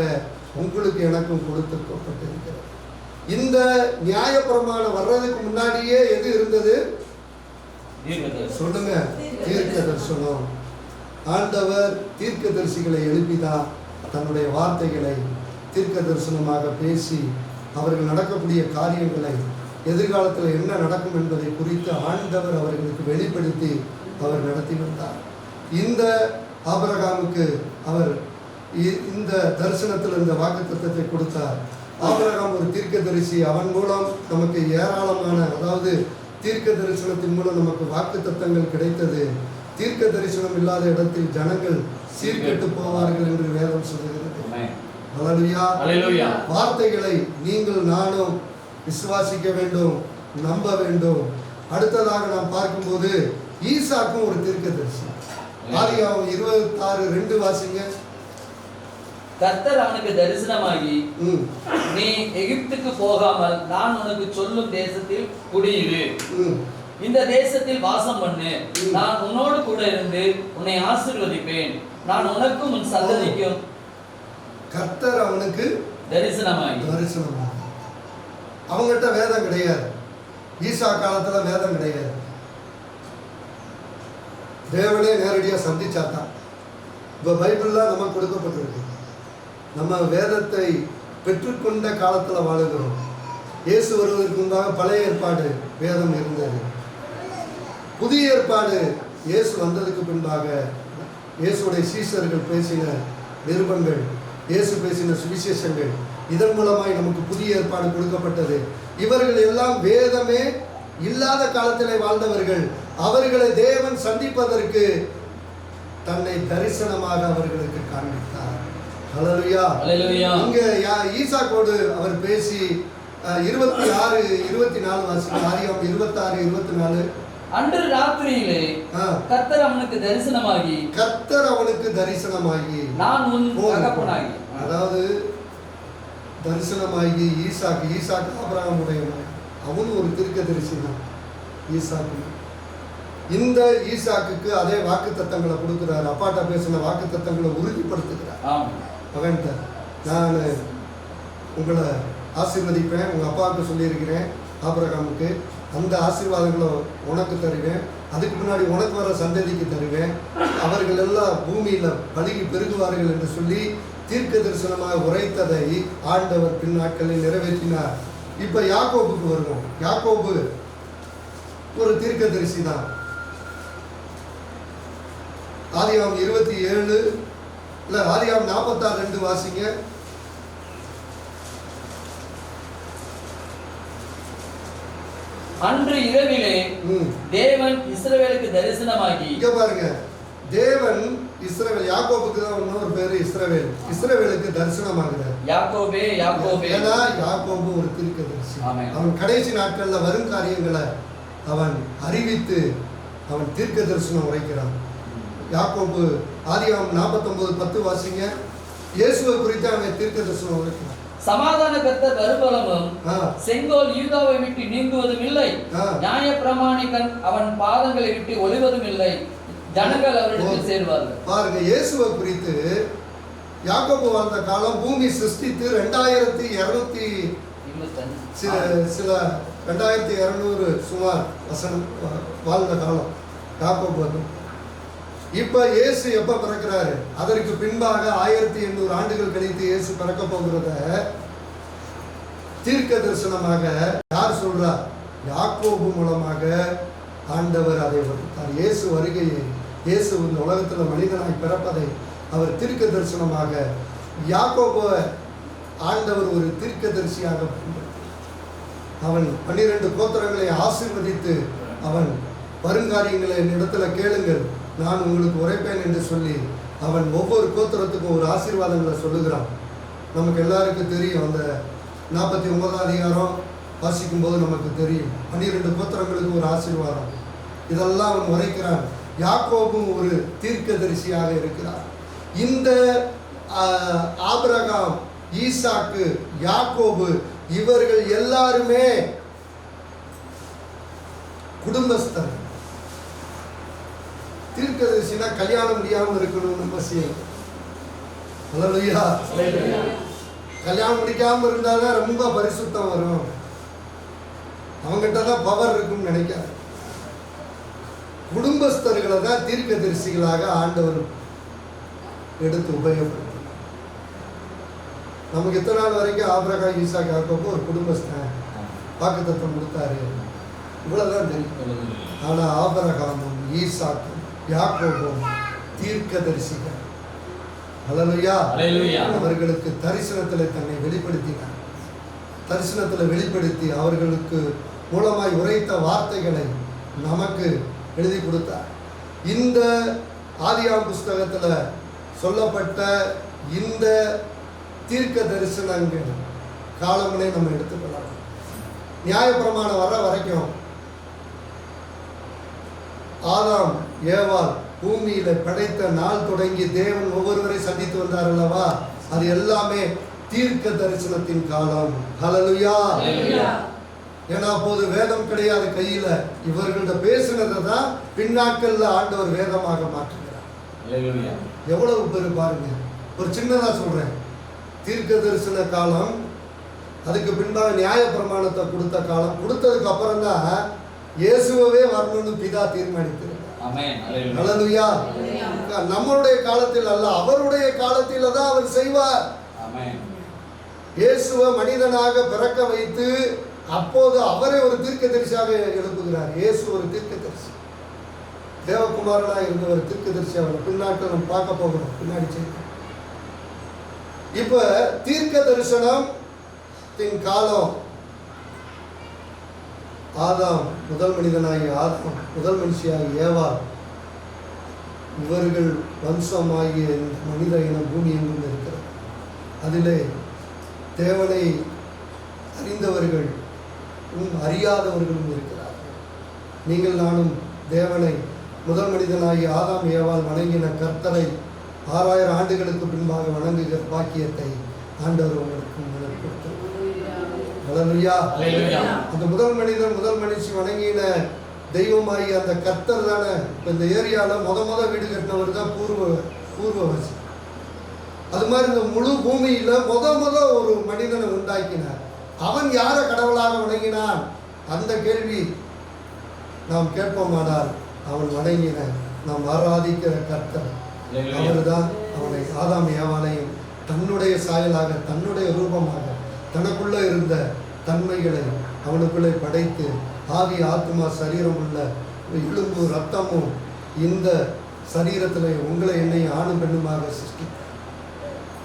உங்களுக்கு எனக்கும் கொடுத்திருக்கப்பட்டிருக்கிறது. இந்த நியாயப்பிரமாணம் வர்றதுக்கு முன்னாடியே எது இருந்தது சொல்லுங்க? தீர்க்க தரிசனம். ஆண்டவர் தீர்க்கதரிசிகளை எழுப்பிதான் தன்னுடைய வார்த்தைகளை தீர்க்க தரிசனமாக பேசி அவர்கள் நடக்கக்கூடிய காரியங்களை, எதிர்காலத்தில் என்ன நடக்கும் என்பதை குறித்து ஆண்டவர் அவர்களுக்கு வெளிப்படுத்தி அவர் நடத்தி வந்தார். இந்த ஆபிரகாமுக்கு அவர் இந்த தரிசனத்தில் இந்த வாக்குத்தத்தத்தை கொடுத்தார். ஆபிரகாம் ஒரு தீர்க்கதரிசி. அவன் மூலம் நமக்கு ஏராளமான, அதாவது தீர்க்க தரிசனத்தின் மூலம் நமக்கு வாக்குத்தத்தங்கள் கிடைத்தது. தீர்க்க தரிசனம் இல்லாத இடத்தில் ஜனங்கள் சீர்கெட்டு போவார்கள் என்று வேதம் சொல்கிறது. ஹல்லேலூயா. வார்த்தைகளை நீங்கள் நானும் விசுவாசிக்க வேண்டும், நம்ப வேண்டும். அடுத்ததாக நாம் பார்க்கும்போது ஈசாக்கும் ஒரு தீர்க்கதரிசி. ஆதியாகமம் 26:2 வாசிங்க. கர்த்தர் அவனுக்கு தரிசனமாகி, நீ எகிப்துக்கு போகாமல் நான் உனக்கு சொல்லும் தேசத்தில் குடியிரு, இந்த தேசத்தில் வாசம் பண்ணு, நான் உன்னோடு கூட இருந்து உன்னை ஆசீர்வதிப்பேன், நான் உனக்கும் உன் சந்ததிக்கும். கர்த்தர் அவனுக்கு தரிசனமாகி. அவங்ககிட்ட வேதம் கிடையாது. ஈசா காலத்துல வேதம் கிடையாது. தேவனே நேரடியாக சந்திச்சாதான். இப்போ பைபிள்லாம் நமக்கு கொடுக்கப்பட்டிருக்கு. நம்ம வேதத்தை பெற்றுக்கொண்ட காலத்தில் வாழுகிறோம். இயேசு வருவதற்கு முன்பாக பழைய ஏற்பாடு வேதம் இருந்தது. புதிய ஏற்பாடு இயேசு வந்ததுக்கு பின்பாக இயேசுடைய சீஷர்கள் பேசின நிருபங்கள், இயேசு பேசின சுவிசேஷங்கள், இதன் மூலமாய் நமக்கு புதிய ஏற்பாடு கொடுக்கப்பட்டது. இவர்கள் எல்லாம் வேதமே இல்லாத காலத்திலே வாழ்ந்தவர்கள். அவர்களை தேவன் சந்திப்பதற்கு தன்னை தரிசனமாக அவர்களுக்கு காண்பித்தார். ஹல்லேலூயா. இங்க ஈசாக்கோடு அவர் பேசி 26, 24 வாசிங்க. ஆதியாகமம் 26, 24. அன்று ராத்திரியிலே கர்த்தர் அவனுக்கு தரிசனமாகி நான் உன் தகப்பனாகி. அதாவது தரிசனமாகி ஈசாக்கு ஆபிரகாமுடைய அவனும் ஒரு தீர்க்கதரிசி தான். ஈசாக்கு இந்த ஈசாக்குக்கு அதே வாக்குத்தத்தங்களை கொடுக்கிறார். அப்பாட்ட பேசின வாக்குத்தத்தங்களை உறுதிப்படுத்துகிறார். மகன்கிட்ட நான் உங்களை ஆசீர்வதிப்பேன், உங்கள் அப்பாவுக்கு சொல்லியிருக்கிறேன் ஆபிரகாமுக்கு, அந்த ஆசீர்வாதங்களை உனக்கு தருவேன், அதுக்கு முன்னாடி உனக்கு வர சந்ததிக்கு தருவேன், அவர்கள் எல்லாம் பூமியில் பலுகி பெருகுவார்கள் என்று சொல்லி தீர்க்க தரிசனமாக உரைத்ததை ஆண்டவர் பின் நாட்களில் நிறைவேற்றினார். இப்போ யாக்கோபுக்கு வருவோம். யாக்கோபு ஒரு தீர்க்கதரிசி தான். ஆதியாகமம் 27 இல்லை ஆதியாகமம் 46:2 வாசிங்க. அன்று இரவிலே தேவன் இஸ்ரவேலுக்கு தரிசனமாகி. இங்க பாருங்க, தேவன் இஸ்ரவேல், யாக்கோபுக்கு தான் இன்னொரு பேரு இஸ்ரவேல், இஸ்ரவேலுக்கு தரிசனமாகிறார். யாக்கோபே யாக்கோபே. ஏன்னா யாக்கோபு ஒரு தீர்க்கதரிசி. அவன் கடைசி நாட்கள்ல வரும் காரியங்களை அவன் அறிவித்து அவன் தீர்க்க தரிசனம் உரைக்கிறான். யாக்கோபு ஆதியாகமம் 49:10 வாசிங்க. இயேசுவை குறித்து அவன் தீர்க்க தரிசனம் உரைக்கிறான். சமாதான கர்த்தர் வருபலமும் செங்கோல் யூதாவை விட்டு நீங்குவதும் இல்லை, நியாய பிரமாணிகன் அவன் பாதங்களை விட்டு ஒளிவதும் இல்லை, ஜனங்கள் அவரிடத்தில் சேர்வார்கள். பாருங்க, இயேசுவை குறித்து யாக்கோபு வாழ்ந்த காலம் பூமி சிருஷ்டித்து 2200 சில 2200 சுமார் வசனம் வாழ்ந்த காலம் யாக்கோபு வந்து. இப்ப இயேசு எப்ப பிறக்கிறாரு? அதற்கு பின்பாக 1800 ஆண்டுகள் கழித்து இயேசு பிறக்க போகிறத தீர்க்க தரிசனமாக யார் சொல்றார்? யாக்கோபு மூலமாக ஆண்டவர் அதை வகுத்தார். இயேசு வருகையை, இயேசு இந்த உலகத்தில் மனிதனாய் பிறப்பதை அவர் தீர்க்க தரிசனமாக யாக்கோபு ஆண்டவர் ஒரு தீர்க்க தரிசியாக அவன் 12 கோத்திரங்களை ஆசீர்வதித்து அவன் வருங்காரியங்களை என்னிடத்துல கேளுங்கள், நான் உங்களுக்கு உரைப்பேன் என்று சொல்லி அவன் ஒவ்வொரு கோத்திரத்துக்கும் ஒரு ஆசீர்வாதங்களை சொல்லுகிறான். நமக்கு எல்லாருக்கும் தெரியும், அந்த 49ஆம் அதிகாரம் வாசிக்கும் போது நமக்கு தெரியும் 12 கோத்திரங்களுக்கு ஒரு ஆசீர்வாதம். இதெல்லாம் அவன் உரைக்கிறான். யாக்கோபும் ஒரு தீர்க்கதரிசியாக இருக்கிறார். இந்த ஆபிரகாம், ஈசாக்கு, யாக்கோபு இவர்கள் எல்லாருமே குடும்பஸ்தர். தீர்க்கதரிசினா கல்யாணம் முடியாமல் இருக்கணும்னு அவசியம். ஹல்லேலூயா. கல்யாணம் முடிக்காமல் இருந்தாதான் ரொம்ப பரிசுத்தம் வரும், அவங்ககிட்ட தான் பவர் இருக்குன்னு நினைக்காது. குடும்பஸ்தர்களை தான் தீர்க்கதரிசிகளாக ஆண்டவர் எடுத்து உபயோகப்படுத்த. நமக்கு இத்தனை நாள் வரைக்கும் ஆபிரகாம், ஈசாக்கு, யாக்கோபு ஒரு குடும்பஸ்தன் வாக்குத்தத்தம் கொடுத்தாரு, இவ்வளவுதான் தெரியும். ஆனா ஆபிரகாமும் ஈசாக்கும் யாக்கோபும் தீர்க்கதரிசிகள். ஹல்லேலூயா. அவர்களுக்கு தரிசனத்தில் தன்னை வெளிப்படுத்தினார். தரிசனத்தில் வெளிப்படுத்தி அவர்களுக்கு மூலமாய் உரைத்த வார்த்தைகளை நமக்கு எழுதி கொடுத்தார். இந்த ஆதியாகமம் புஸ்தகத்தில் சொல்லப்பட்ட இந்த தீர்க்க தரிசனங்கள் காலங்களே நம்ம எடுத்துக்கலாம். நியாயப்பிரமாணம் வர வரைக்கும் ஆதாம் ஏவாள் பூமியில படைத்த நாள் தொடங்கி தேவன் ஒவ்வொருவரை சந்தித்து வந்தார் அல்லவா, அது எல்லாமே தீர்க்க தரிசனத்தின் காலம். ஹல்லேலூயா. ஏன்னா அப்போது வேதம் கிடையாது கையில, இவர்கள்ட்ட பேசுனதை தான் பின்னாட்கள்ல ஆண்டவர் வேதமாக மாற்றுகிறார். எவ்வளவு பேர் பாருங்க. ஒரு சின்னதா சொல்றேன், தீர்க்க தரிசன காலம், அதுக்கு பின்பாக நியாய பிரமாணத்தை கொடுத்த காலம், கொடுத்ததுக்கு அப்புறம் தான் இயேசுவே வரணும்னு பிதா தீர்மானித்திருக்கிறார். ஹல்லேலூயா. நம்மளுடைய காலத்தில் அல்ல, அவருடைய காலத்தில் தான் அவர் செய்வார். இயேசுவை மனிதனாக பிறக்க வைத்து அப்போது அவரை ஒரு தீர்க்கதரிசியாக எழுப்புகிறார். இயேசு ஒரு தீர்க்கதரிசி. தேவகுமாரனாக இருந்தவர் தீர்க்கதரிசி. அவரை பின்னாட்கள் நம்ம பார்க்க போகிறோம் பின்னாடி செய்தி. இப்ப தீர்க்க தரிசனத்தின் காலம் ஆதாம், முதல் மனிதனாகிய ஆதாம், முதல் மனுஷியாகிய ஏவாள், இவர்கள் வம்சமாகிய இந்த மனித இனம் பூமி எங்கும் இருக்கிறது. அதிலே தேவனை அறிந்தவர்கள் அறியாதவர்களும் இருக்கிறார்கள். நீங்கள் நானும் தேவனை, முதல் மனிதனாகிய ஆதாம் ஏவாள் வணங்கின கர்த்தரை 6000 ஆண்டுகளுக்கு பின்பாக வணங்குகிற பாக்கியத்தை ஆண்டவர் உங்களுக்கு கொடுத்தார். ஹல்லேலூயா. அந்த முதல் மனிதன், முதல் மனுஷி வணங்கின தெய்வமாகி அந்த கர்த்தர் தானே. இப்போ இந்த ஏரியாவில் முத வீடு கட்டினவர் தான் பூர்வவாசி. அது மாதிரி இந்த முழு பூமியில் முத ஒரு மனிதனை உண்டாக்கினார். அவன் யாரை கடவுளாக வணங்கினான்? அந்த கேள்வி நாம் கேட்போமானால், அவன் வணங்கின நாம் ஆராதிக்கிற கர்த்தர் அவர் தான் அவனை ஆதாம் ஏவாளையும் தன்னுடைய சாயலாக, தன்னுடைய ரூபமாக, தனக்குள்ள இருந்த தன்மைகளை அவனுக்குள்ளே படைத்து, ஆவி ஆத்மா சரீரம் உள்ள எலும்பு ரத்தமும் இந்த சரீரத்தில் உங்களை என்னை ஆணும் பெண்ணுமாக சிருஷ்டித்தார்.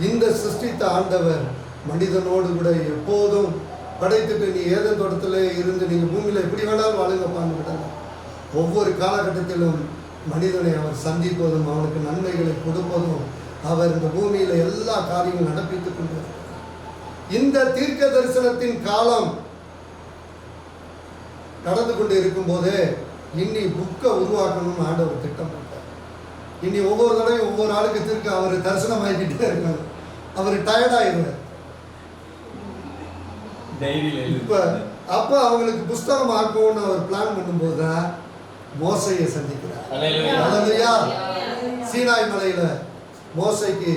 இந்த சிருஷ்டித்த ஆண்டவர் மனிதனோடு கூட எப்போதும் படைத்துட்டு, நீ ஏதேன் தோட்டத்தில் இருந்து நீங்கள் பூமியில் எப்படி வேணாலும் வாழுங்கப்பான்னு விடலாம். ஒவ்வொரு காலகட்டத்திலும் மனிதனை அவர் சந்திப்பதும் அவனுக்கு நன்மைகளை கொடுப்பதும் அவர் இந்த பூமியில் எல்லா காரியங்களும் நடப்பித்துக் கொண்டார். இந்த தீர்க்க தரிசனத்தின் காலம் நடந்து கொண்டு இருக்கும் போதே இன்னி புக்கை உருவாக்கணும்னு ஆண்டவர் திட்டம் போட்டார். இனி ஒவ்வொரு தடவையும் ஒவ்வொரு ஆளுக்கு தீர்க்க அவர் தரிசனம் ஆகிக்கிட்டே இருக்காரு. அவர் டயர்டாயிருவார். இப்ப அப்ப அவங்களுக்கு புஸ்தகம் ஆக்கும்னு அவர் பிளான் பண்ணும்போது தான் மோசையை சந்திக்கிறார். ஹல்லேலூயா. சீனாய் மலையில மோசைக்கு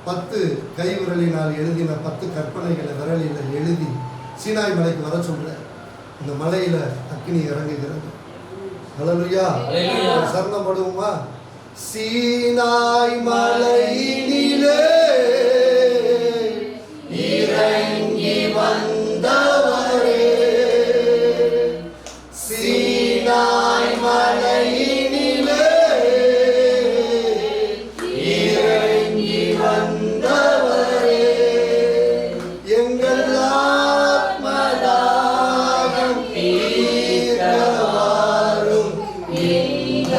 10 கைவிரலினால் எழுதின 10 கற்பனைகளை விரலில் எழுதி சீனாய் மலைக்கு வர சொல்ற. இந்த மலையில அக்கினி இறங்குகிறது. ஹல்லேலூயா. சரணம் படுவோமா? சீனாய் மலையினிலே இறங்கி வந்தவரே, சீனாய் மலையினிலே இறங்கி வந்தவரே, எங்கள் ஆத்மதாகம் தீர்க்க வாரும் இந்த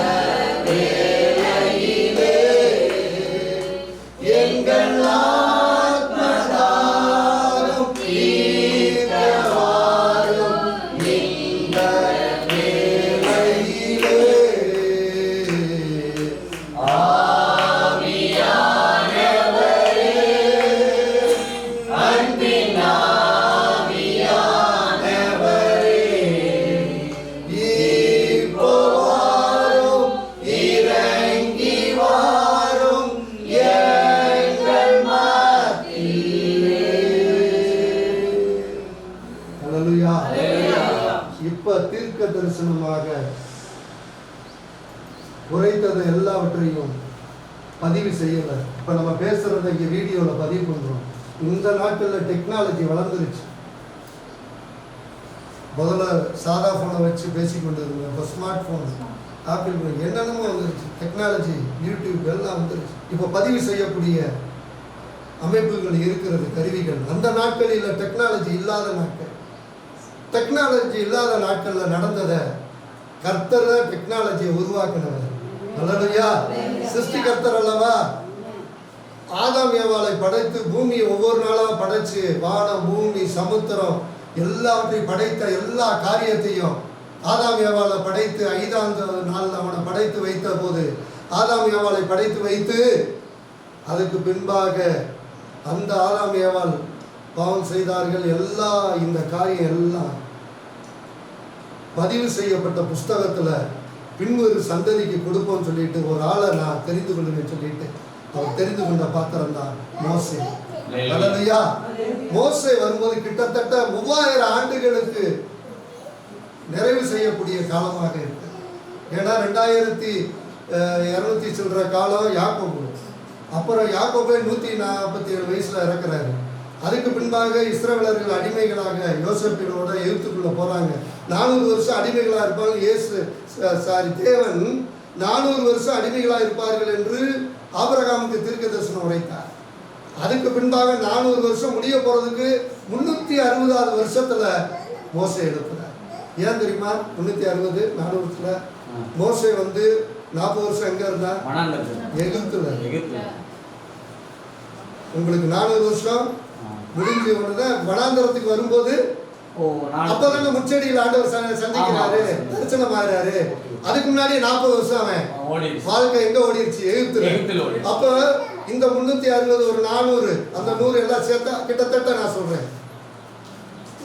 வேளையிலே, எங்கள் ஆத்மதாகம் தீர்க்க வாரும் இந்த வேளையிலே. ஆவியானவரே, அன்பின் ஆவியானவரே, இப்போ வாரும், இறங்கி வாரும் எங்கள் மத்தியிலே. ஹல்லேலூயா. இப்ப தீர்க்க தரிசனமாக உரைத்தது எல்லாவற்றையும் பதிவு செய்யல. இப்ப நம்ம பேசுறத இங்க வீடியோல பதிவு பண்றோம். இந்த நாட்கள்ல டெக்னாலஜி வளர்ந்துருச்சு. முதல்ல சாதா போனை வச்சு பேசிக்கொண்டு இருந்தோம். இப்போ ஸ்மார்ட் போன், ஆப்பிள் போன், என்னென்னமோ வந்துருச்சு. டெக்னாலஜி, யூடியூப் எல்லாம் வந்துருச்சு. இப்போ பதிவு செய்யக்கூடிய அமைப்புகள் இருக்கிறது, கருவிகள். அந்த நாட்களில் டெக்னாலஜி இல்லாத நாட்கள். டெக்னாலஜி இல்லாத நாட்களில் நடந்ததை கர்த்தர் தான் டெக்னாலஜியை உருவாக்கினவர். ஹல்லேலூயா. சிருஷ்டிகர்த்தர் அல்லவா. ஆதாம் ஏவாளை படைத்து பூமியை ஒவ்வொரு நாளாக படைச்சு, வானம் பூமி சமுத்திரம் எல்லாவற்றையும் படைத்த எல்லா காரியத்தையும் ஆதாம் ஏவாளை படைத்து 5ஆம் நாள் அவனை படைத்து வைத்த போது, ஆதாம் ஏவாளை படைத்து வைத்து அதுக்கு பின்பாக அந்த ஆதாம் ஏவாள் பாவம் செய்தார்கள். எல்லா இந்த காரியம் எல்லாம் பதிவு செய்யப்பட்ட புஸ்தகத்தில் பின்வரும் சந்ததிக்கு கொடுப்போம்னு சொல்லிட்டு ஒரு ஆளை நான் தெரிந்து கொள்ளுவேன்னு சொல்லிட்டு அவர் தெரிந்து கொண்ட பாத்திரம் தான் மோசே. ஹல்லேலூயா. மோசே வரும்போது கிட்டத்தட்ட 3000 ஆண்டுகளுக்கு நிறைவு செய்யக்கூடிய காலமாக இருக்கு. ஏன்னா 2200 சில்லற காலம் யாக்கோபு. அப்புறம் யாக்கோபே 147 வயசுல இறக்குறாரு. அதுக்கு பின்பாக இஸ்ரவேலர்கள் அடிமைகளாக யோசேப்பினோட எகிப்துக்குள்ள போறாங்க. 400 வருஷம் அடிமைகளாக இருப்பாங்க. தேவன் 400 வருஷம் அடிமைகளாக இருப்பார்கள் என்று ஆபிரகாமுக்கு தீர்க்கதரிசனம் உரைத்தார். அதுக்கு பின்பாக 400 வருஷம் முடிய போறதுக்கு 360வது வருஷத்துல மோசே எழுப்புறார். ஏன் தெரியுமா? 360 400 மோசே வந்து 40 வருஷம் எங்க இருந்தா? எகிப்துல. உங்களுக்கு 400 வருஷம் முடிஞ்ச உடனே வனாந்தரத்துக்கு வரும்போது அப்பதாங்க முச்செடியில் ஆண்டவர் சந்திக்கிறாரு, தரிசனம் ஆகிறாரு. அதுக்கு முன்னாடி 40 வருஷம் அவன் வாழ்க்கை எங்க ஓடிடுச்சு? எகிப்துல. அப்ப இந்த 360 ஒரு 400 அந்த 100 எல்லாம் சேர்த்தா கிட்டத்தட்ட நான் சொல்றேன்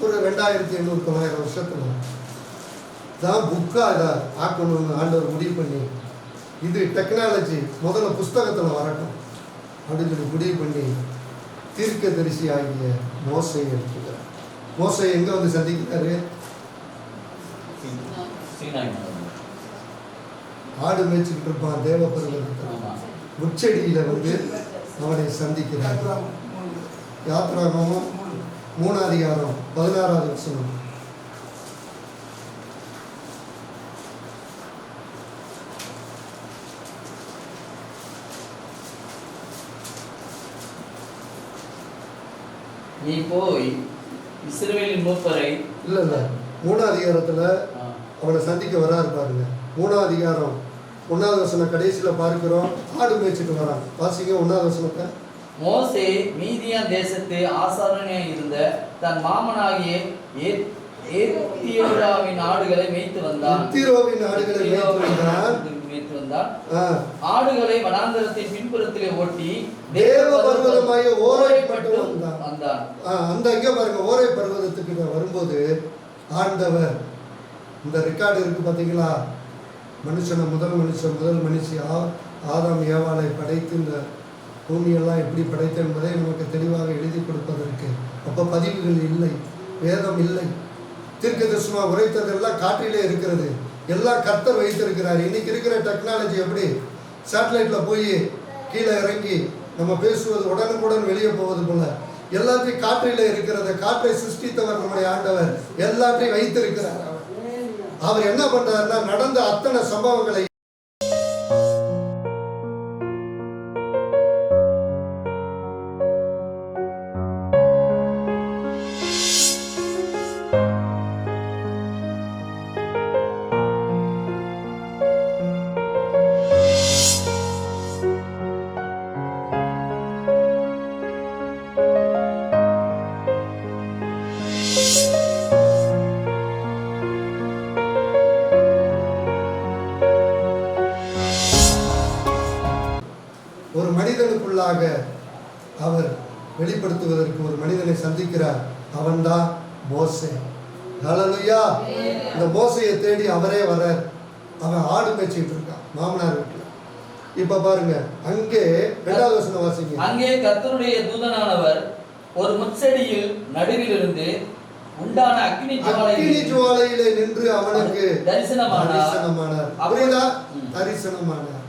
ஒரு 2800-900 வருஷத்துல தான் புக்கா இதை ஆக்கணும்னு ஆண்டவர் முடிவு பண்ணி, இது டெக்னாலஜி முதல்ல புஸ்தகத்துல வரட்டும் அப்படின்னு சொல்லி முடிவு பண்ணி தீர்க்கதரிசி ஆகிய மோசையை எடுத்துக்கிறார். மோசை எங்க வந்து சந்திக்கிறாரு? ஆடு மேய்ச்சிட்டு இருப்பான் தேவ பருவத்தில் முச்செடியில வந்து அவனை சந்திக்கிறார். யாத்ராகமம் 3 அதிகாரம் 16வது வசனம். நீ போய் இஸ்ரவேலின் மூப்பரை இல்ல 3 அதிகாரத்துல அவனை சந்திக்க வராரு பாருங்க. 3 அதிகாரம் 1வது வசனம் கடைசியில பார்க்கிறோம். ஆடு மேய்ச்சிட்டு வரான். வாசிங்க 1வது வசனத்தை. மோசே மீதியான் தேசத்து ஆசாரனாய் இருந்த தன் மாமனாகிய ஏத்திரோவின் ஆடுகளை மேய்த்து வந்தான். ஆடுகளை வனாந்தரத்தின் பின்புறத்திலே ஓட்டி தேவ பர்வதமாகிய ஓரை மட்டும் வந்தான். அந்த இங்க பாருங்க, ஓரை பர்வதத்துக்கு வரும்போது ஆண்டவர் இந்த ரெக்கார்டு இருக்கு பாத்தீங்களா? மனுஷனை முதல் மனுஷி ஆதாம் ஏவாளை படைத்து இந்த பூமியெல்லாம் எப்படி படைத்த என்பதை நமக்கு தெளிவாக எழுதி கொடுப்பதற்கு. அப்போ பதிவுகள் இல்லை, வேதம் இல்லை, தீர்க்கதரிசனமா உரைத்ததெல்லாம் காற்றிலே இருக்கிறது. எல்லாம் கர்த்தர் வைத்திருக்கிறார். இன்னைக்கு இருக்கிற டெக்னாலஜி எப்படி சேட்டலைட்ல போய் கீழே இறங்கி நம்ம பேசுவது உடனுக்குடன் வெளியே போவது போல எல்லாத்தையும் காற்றிலே இருக்கிறத, காற்றை சிருஷ்டித்தவர் நம்முடைய ஆண்டவர் எல்லாத்தையும் வைத்திருக்கிறார். அவர் என்ன பண்றாருன்னா நடந்த அத்தனை சம்பவங்களை ஒரு மனிதனுக்குள்ளாக அவர் வெளிப்படுத்துவதற்கு ஒரு மனிதனை சந்திக்கிறார். அவன்தான் மோசே. ஹல்லேலூயா. இந்த மோசையை தேடி அவரே வர்றார். அவன் ஆடு மேய்ச்சிட்டு இருக்கான் மாமனார் வீட்டுல. இப்ப பாருங்க, அங்கே 2வது வசனம் வாசிங்க. அங்கே கர்த்தருடைய தூதனானவர் ஒரு முட்செடியில் நடுவில் இருந்து உண்டான அக்கினி ஜுவாலையிலே நின்று அவனுக்கு தரிசனமானார். புரியுதா? தரிசனமானார்.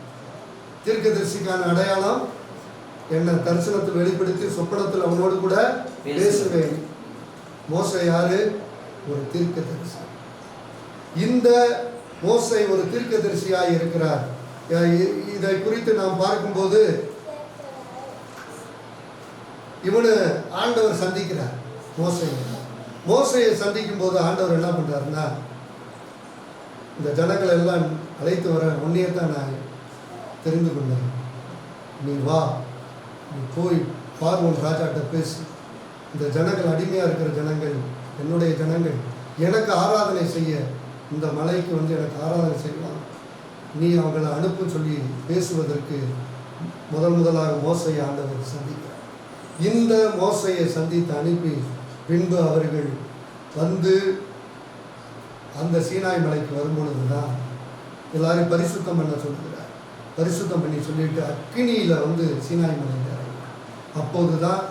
தீர்க்கதரிசிக்கான அடையாளம் என்ன? தரிசனத்தில் வெளிப்படுத்தி சொப்பனத்தில் அவனோடு கூட பேசுவேன். மோசே யாரு? ஒரு தீர்க்கதரிசி. இந்த மோசே ஒரு தீர்க்கதரிசியாய் இருக்கிறார். இதை குறித்து நாம் பார்க்கும்போது இவனு ஆண்டவர் சந்திக்கிறார் மோசையை சந்திக்கும் போது ஆண்டவர் என்ன பண்றாருன்னா, இந்த ஜனங்களை எல்லாம் அழைத்து வர உன்னையத்தான் நான் தெரிந்து கொண்டேன். நீ வா, நீ போய் பார்வோன் ராஜாட்ட பேசு. இந்த ஜனங்கள் அடிமையாக இருக்கிற ஜனங்கள் என்னுடைய ஜனங்கள், எனக்கு ஆராதனை செய்ய இந்த மலைக்கு வந்து எனக்கு ஆராதனை செய்யலாம், நீ அவங்களை அனுப்புன்னு சொல்லி பேசுவதற்கு முதலாக மோசையை ஆண்டவர் சந்திக்கிறார். இந்த மோசையை சந்தித்து அனுப்பி பின்பு அவர்கள் வந்து அந்த சீனாய் மலைக்கு வரும்பொழுது தான் எல்லாரையும் பரிசுத்தம் பண்ண சொல்கிறார். பரிசுத்தம் பண்ணி சொல்லிட்டு அக்கினியில் வந்து சீனாய் மலை ஏறாங்க. அப்போது தான்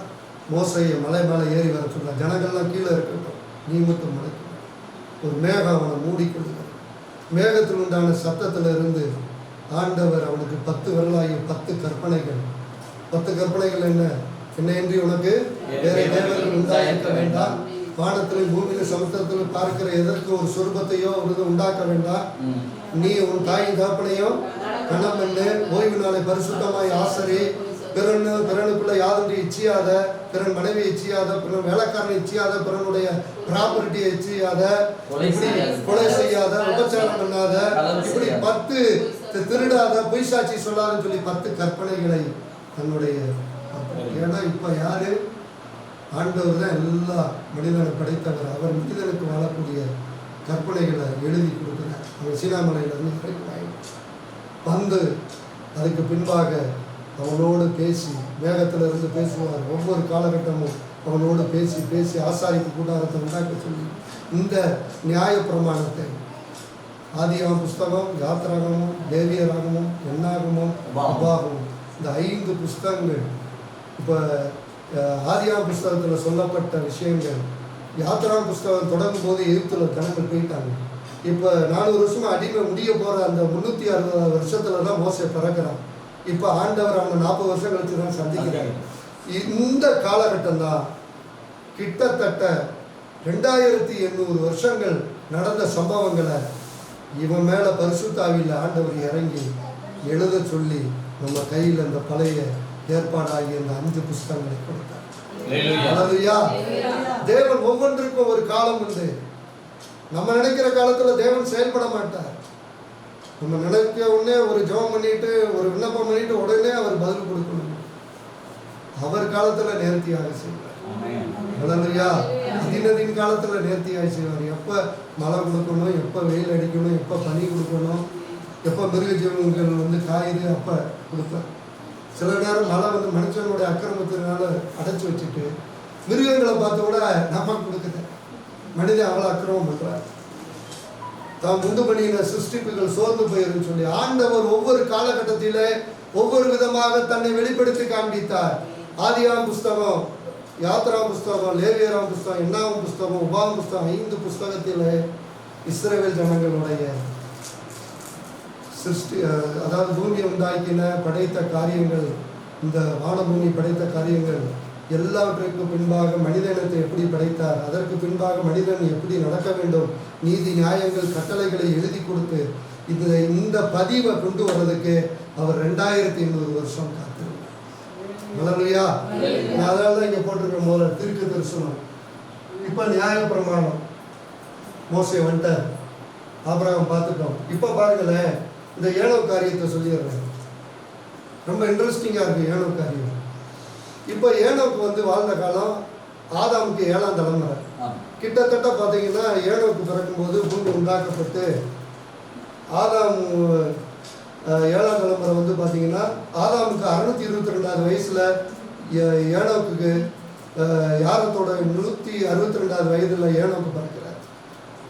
மோசையை மலை மேலே ஏறி வர சொல்கிறார். ஜனங்கள்லாம் கீழே இருக்கட்டும், நீ மட்டும் மலைக்கு. ஒரு மேகம் அவனை மூடிக்கொள்கிறார். மேகத்தில் உண்டான சத்தத்தில் இருந்து ஆண்டவர் அவனுக்கு 10 விரலாகிய 10 கற்பனைகள். 10 கற்பனைகள் என்ன? என்னையன்றி உனக்கு வேற தேவர்கள் உண்டாயிருக்க வேண்டாம், வானத்திலும் பூமியில சமுத்திரத்திலும் பார்க்கிற எதற்கு ஒரு சொரூபத்தையோ ஒரு உண்டாக்க வேண்டாம். நீ உன் தாயின் தகப்பனையும் கணம் பண்ணு, ஓய்வு நாளை பரிசுத்தமாய் ஆசரி, பிறனுக்குள்ள யாதொன்று இச்சியாத, பிறன் மனைவி இச்சியாத, பிறன் வேலைக்காரனை இச்சியாத, பிறனுடைய ப்ராப்பர்ட்டியை இச்சியாத, கொலை செய்யாத, உபச்சாரம் பண்ணாத, இப்படி 10 திருடாத, பொய் சாட்சி சொல்லாத சொல்லி 10 கற்பனைகளை தன்னுடைய. ஏன்னா இப்ப யாரு? ஆண்டவர் தான் எல்லா மனிதனை படைத்தவர். அவர் மனிதனுக்கு வாழக்கூடிய கற்பனைகளை எழுதி கொடுக்கிறார். அவர் சீனாமலையிலிருந்து வந்து அதுக்கு பின்பாக அவனோடு பேசி, வேகத்திலிருந்து பேசுவார். ஒவ்வொரு காலகட்டமும் அவனோடு பேசி பேசி ஆசாரிப்பு கூடாரத்தை உண்டாக்க சொல்லி இந்த நியாய பிரமாணத்தை ஆதியாகமம் புஸ்தகம், யாத்திராகமம், லேவியராகமம், எண்ணாகமம், உபாகமம், இந்த 5 புஸ்தகங்கள். இப்போ ஆதியாகமம் புஸ்தகத்தில் சொல்லப்பட்ட விஷயங்கள், யாத்திராகமம் புஸ்தகம் தொடங்கும் போது எகிப்தில் ஜனங்கள் போயிட்டாங்க. இப்போ 400 வருஷமா அடிமை முடிய போகிற அந்த 360 வருஷத்துல தான் மோசே பிறக்கிறான். இப்போ ஆண்டவர் அவங்க 40 வருஷம் கழிச்சு தான் சந்திக்கிறாங்க. இந்த காலகட்டம் தான் கிட்டத்தட்ட 2800 வருஷங்கள் நடந்த சம்பவங்களை இவன் மேலே பரிசுத்த ஆவியில் ஆண்டவர் இறங்கி எழுத சொல்லி நம்ம கையில் அந்த பழைய ஏற்பாடாகிய அந்த 5 புஸ்தகங்களை கொடுத்தார். அல்லேலூயா. தேவன் ஒவ்வொன்றுக்கும் ஒரு காலம் உண்டு. நம்ம நினைக்கிற காலத்தில் தேவன் செயல்பட மாட்டார். நம்ம நினைக்க உடனே ஒரு ஜெபம் பண்ணிட்டு, ஒரு விண்ணப்பம் பண்ணிட்டு உடனே அவர் பதில் கொடுக்கணும். அவர் காலத்தில் நேர்த்தியாக செய்வார். அல்லேலூயா. அதினதின் காலத்தில் நேர்த்தியாக செய்வார். எப்போ மழை கொடுக்கணும், எப்போ வெயில் அடிக்கணும், எப்போ பனி கொடுக்கணும், எப்போ மிருக ஜீவன்கள் வந்து காயுது, அப்போ கொடுப்பார். சில நேரம் மழை வந்து மனுஷனுடைய அக்கிரமத்தினால அடைச்சி வச்சுட்டு மிருகங்களை பார்த்து கூட நமக்கு கொடுக்குது. மனிதன் அவ்வளோ அக்கிரமம் பண்ணுறார். தான் முந்து பண்ணின சிருஷ்டிப்புகள் சோர்ந்து போயிருன்னு சொல்லி ஆண்டவர் ஒவ்வொரு காலகட்டத்திலே ஒவ்வொரு விதமாக தன்னை வெளிப்படுத்தி காண்பித்தார். ஆதியாகமம் புஸ்தகம், யாத்திராகமம் புஸ்தகம், லேவியராகமம் புஸ்தகம், எண்ணாகமம் புஸ்தகம், உபாகமம் புஸ்தகம், 5 புஸ்தகத்தில் இஸ்ரவேல் ஜனங்களுடைய சிருஷ்டி, அதாவது பூமியை உண்டாக்கின படைத்த காரியங்கள், இந்த வானபூமி படைத்த காரியங்கள் எல்லாவற்றிற்கும் பின்பாக மனிதனத்தை எப்படி படைத்தார், அதற்கு பின்பாக மனிதன் எப்படி நடக்க வேண்டும், நீதி நியாயங்கள் கட்டளைகளை எழுதி கொடுத்து இந்த பதிவை கொண்டு வர்றதுக்கு அவர் 2800 வருஷம் காத்திருந்தார். அல்லேலூயா. அதனால தான் இங்கே போட்டிருக்க முதல்ல தீர்க்க தரிசனம், இப்போ நியாய பிரமாணம். மோசே வந்துட்டார், ஆபிரகாம் பார்த்துட்டோம். இப்போ பாருங்களேன், இந்த ஏனோ காரியத்தை சொல்லிடுறேன். ரொம்ப இன்ட்ரெஸ்டிங்காக இருக்குது ஏனோ காரியம். இப்போ ஏனோக்கு வந்து வாழ்ந்த காலம் ஆதாமுக்கு 7ஆம் தலைமுறை. கிட்டத்தட்ட பார்த்தீங்கன்னா ஏனோக்கு பிறக்கும்போது பூமி உண்டாக்கப்பட்டு ஆதாம் 7ஆம் தலைமுறை வந்து பார்த்தீங்கன்னா ஆதாமுக்கு 622வது வயசில், ஏனோக்கு யாரத்தோட 162வது வயதில் ஏனோக்கு பிறக்கிறார்.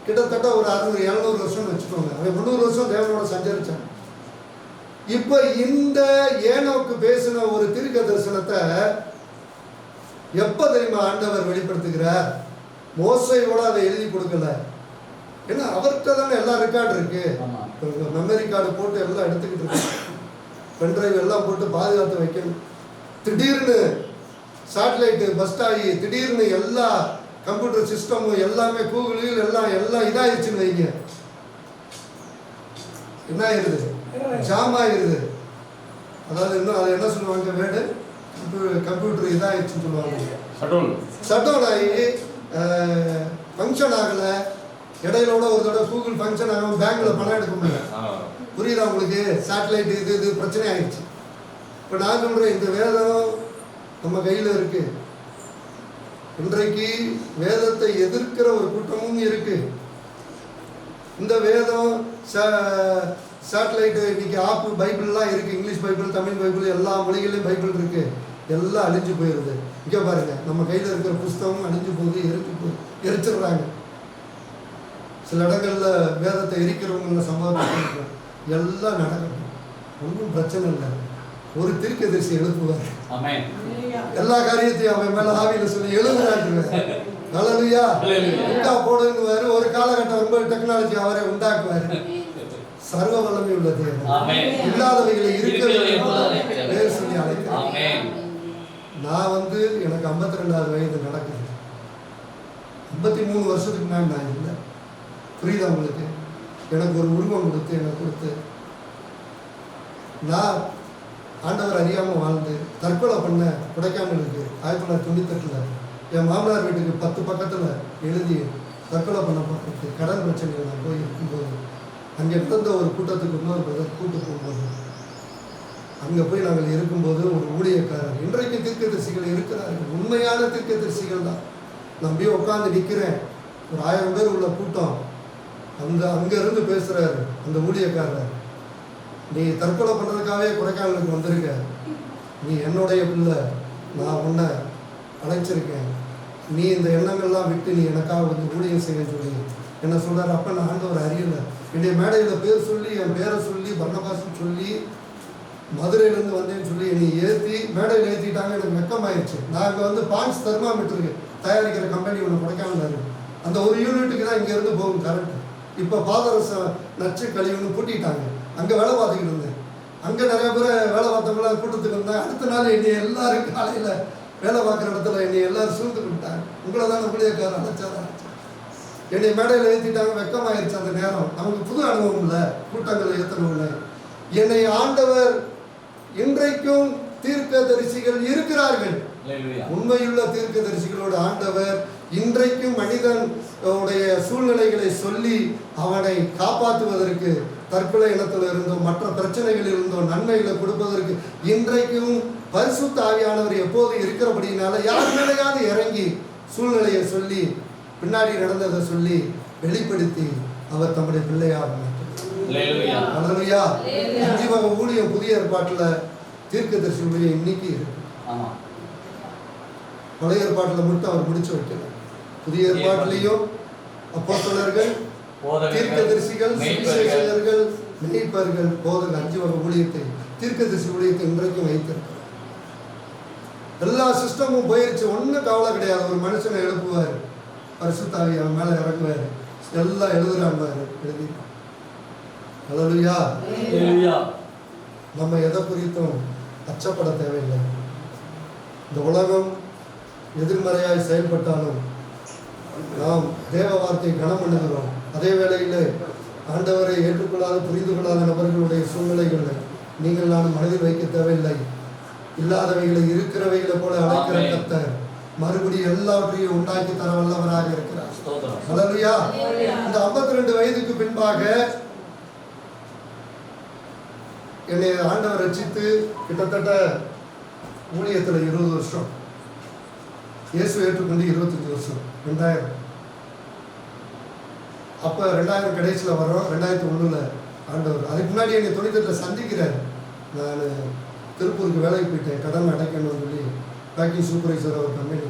கிட்டத்தட்ட ஒரு 600-700 வருஷம்னு வச்சுக்கோங்க. அவன் 300 வருஷம் தேவனோட சஞ்சரிச்சான். இப்போ இந்த ஏனோக்கு பேசின ஒரு தீர்க்க தரிசனத்தை எப்போ தெரியுமா ஆண்டவர் வெளிப்படுத்துகிறார்? மோசையோட அதை எழுதி கொடுக்கல. ஏன்னா அவர்கிட்ட தானே எல்லா ரெக்கார்டு இருக்கு. மெமரி கார்டு போட்டு எல்லாம் எடுத்துக்கிட்டு இருக்கு, பென்ட்ரைவ் எல்லாம் போட்டு பாதுகாத்து வைக்கணும். திடீர்னு சேட்டலைட்டு பஸ்ட் ஆகி திடீர்னு எல்லா கம்ப்யூட்டர் சிஸ்டமும் எல்லாமே கூகுளில் எல்லாம் இதாகிடுச்சுன்னு வைங்க, என்ன ஆயிடுது? ஜாம் ஆகிடுது. அதாவது இன்னும் அதை என்ன சொல்லுவாங்க, வேர்டு கம்ப்யூட்டர் இதாகிடுச்சுன்னு சொல்லுவாங்க. ஷட்டவுன் ஆகி ஃபங்க்ஷன் ஆகலை. இடையிலோட ஒரு தடவை கூகுள் ஃபங்க்ஷன் ஆகும், பேங்க்கில் பணம் எடுக்க முடியல. புரியுதா உங்களுக்கு? சேட்டலைட் இது பிரச்சனை ஆயிடுச்சு. இப்போ நான் சொல்கிறேன், இந்த வேதம் நம்ம கையில் இருக்கு. இன்றைக்கு வேதத்தை எதிர்க்கிற ஒரு கூட்டமும் இருக்கு. இந்த வேதம் சேட்டலைட்டு இன்னைக்கு ஆப்பு பைபிள்லாம் இருக்குது. இங்கிலீஷ் பைபிள், தமிழ் பைபிள், எல்லா மொழிகள்லையும் பைபிள் இருக்குது. எல்லாம் அழிஞ்சு போயிடுது. இங்கே பாருங்கள், நம்ம கையில் இருக்கிற புஸ்தகம் அழிஞ்சு போகுது, எரிச்சிடுறாங்க. சில இடங்களில் வேதத்தை எரிக்கிறவங்கள சம்பவம் எல்லாம் நடக்கட்டும், ஒன்றும் பிரச்சனை இல்லை. ஒரு தீர்க்கதரிசி எழுப்புவார், எல்லா காரியத்தையும் அவன் மேலே ஆவியில் சொல்லி எழுதுறாங்க. அல்லேலூயா. உண்டா போடுங்குவார். ஒரு காலகட்டம் ரொம்ப டெக்னாலஜி அவரை உண்டாக்குவார். சர்வ வல்லமை உள்ளது, இல்லாதவைகளை இருக்க சொல்லி அழைக்கிறேன். நான் வந்து எனக்கு 52வது வயது நடக்குது. 53 வருஷத்துக்கு முன்னாடி நான் இல்லை. புரியுதா உங்களுக்கு? எனக்கு ஒரு உருவம் கொடுத்து எனக்கு கொடுத்து நான் ஆண்டவர் அறியாமல் வாழ்ந்து தற்கொலை பண்ண கொடைக்கானலுக்கு 1998 என் மாமனார் வீட்டுக்கு 10 பக்கத்தில் எழுதி தற்கொலை பண்ண போட்டு கடன் பிரச்சனைகள் நான் போய் இருக்கும்போது அங்கே இருந்த ஒரு கூட்டத்துக்கு இன்னொரு பிரதர் கூட்டு போகும்போது அங்கே போய் நாங்கள் இருக்கும்போது ஒரு ஊழியக்காரர், இன்றைக்கு தீர்க்கதரிசிகள் இருக்கிறார்கள், உண்மையான தீர்க்கதரிசிகள் தான். நம்பி உட்காந்து நிற்கிறேன், ஒரு 1000 பேர் உள்ள கூட்டம். அங்கேருந்து பேசுகிறாரு அந்த ஊழியக்காரர், நீ தற்கொலை பண்ணுறதுக்காகவே கொடைக்கானலுக்கு வந்திருக்க, நீ என்னுடைய பிள்ளை, நான் உன்னை அழைச்சிருக்கேன், நீ இந்த எண்ணங்கள்லாம் விட்டு நீ எனக்காக வந்து ஊழியம் செய்ய சொல்லி என்ன சொல்கிறார். அப்போ நான் ஆண்டவர் அறியலை. என்னுடைய மேடையில் பேர் சொல்லி என் பேரை சொல்லி பர்னபாஸ்ன்னு சொல்லி மதுரையிலேருந்து வந்தேன்னு சொல்லி என்னை ஏற்றி மேடையில் ஏற்றிட்டாங்க. எனக்கு வெக்கமாயிடுச்சு. நான் அங்கே வந்து பான்ஸ் தெர்மாமீட்டருக்கு தயாரிக்கிற கம்பெனி ஒன்று கொடைக்கானல் இருக்குது. அந்த ஒரு யூனிட்டுக்கு தான் இங்கேருந்து போகும் கரண்ட்டு. இப்போ பாதரச நச்சு கழிவுன்னு பூட்டிட்டாங்க. அங்கே வேலை பார்த்துக்கிட்டு இருந்தேன். அங்கே நிறைய பேர் வேலை பார்த்தவங்களாம் கூட்டத்துக்கு வந்தேன். அடுத்த நாள் என்னை எல்லாரும் காலையில் வேலை பார்க்குற இடத்துல என்னை எல்லாரும் சூழ்ந்து விட்டாங்க. உங்களை தான் ஊழியக்காரர் அழைச்சாரா, என்னை மேடையில் ஏற்றிட்டாங்க. வெக்கமாயிருச்சு அந்த நேரம். நமக்கு புது அனுபவம் இல்லை, கூட்டங்களை ஏற்றணும் இல்லை. என்னை ஆண்டவர் இன்றைக்கும் தீர்க்கதரிசிகள் இருக்கிறார்கள். உண்மையுள்ள தீர்க்கதரிசிகளோட ஆண்டவர் இன்றைக்கும் மனிதன் உடைய சூழ்நிலைகளை சொல்லி அவனை காப்பாற்றுவதற்கு, தற்கொலை இனத்தில் இருந்தோ மற்ற பிரச்சனைகளில் இருந்தோ நன்மைகளை கொடுப்பதற்கு இன்றைக்கும் பரிசுத்த ஆவியானவர் எப்போது இருக்கிறபடினால யார் மேலேயாவது இறங்கி சூழ்நிலையை சொல்லி பின்னாடி நடந்ததை சொல்லி வெளிப்படுத்தி அவர் தம்முடைய பிள்ளையாக ஊழியம் புதிய ஏற்பாட்டில் தீர்க்கதரிசி ஊழியம் இன்னைக்கு இருக்கு. பழைய ஏற்பாட்டில் மட்டும் அவர் முடிச்சு வைக்கல. புதிய ஏற்பாட்டிலையும் அப்போஸ்தலர்கள், தீர்க்கதரிசிகள், சுவிசேஷகர்கள், மேய்ப்பர்கள், போதகர்கள் 5 வகை ஊழியத்தை தீர்க்கதரிசி ஊழியத்தை இன்றைக்கும் வைத்திருக்கிறார். எல்லா சிஸ்டமும் போயிருச்சு, ஒன்றும் கவலை கிடையாது. ஒரு மனுஷனை எழுப்புவார், பரிசுத்த ஆவி அவன் மேலே இறங்குவார், எல்லாம் எழுதுறான்வார், எழுதி. ஹல்லேலூயா. நம்ம எதை குறித்தும் அச்சப்பட தேவையில்லை. இந்த உலகம் எதிர்மறையாய் செயல்பட்டாலும் நாம் தேவ வார்த்தை கனம் பண்ணுகிறோம். அதே வேளையில் ஆண்டவரை ஏற்றுக்கொள்ளாத புரிந்து கொள்ளாத நபர்களுடைய சூழ்நிலைகளில் நீங்கள் நான் மனதில் வைக்க தேவையில்லை. இல்லாதவைகளை இருக்கிறவைகளை போல அழைக்கிற கர்த்தர் மறுபடியும் எல்லாவற்றையும் உண்டாக்கி தர வல்லவராக இருக்கிறார். ஹல்லேலூயா. இந்த 52 வயதுக்கு பின்பாக என்னை ஆண்டவர் ரட்சித்து கிட்டத்தட்ட ஊழியத்தில் 20 வருஷம், இயேசு ஏற்றுக்கொண்டு 25 வருஷம், 2000. அப்போ 2000 கடைசியில் வரோம். 2001 ஆண்டவர் அதுக்கு முன்னாடி என்னை 98 சந்திக்கிறார். நான் திருப்பூருக்கு வேலைக்கு போயிட்டேன், கடன் அடைக்கணும்னு சொல்லி பேக்கிங் சூப்பர்வைசர் ஒரு கம்பெனி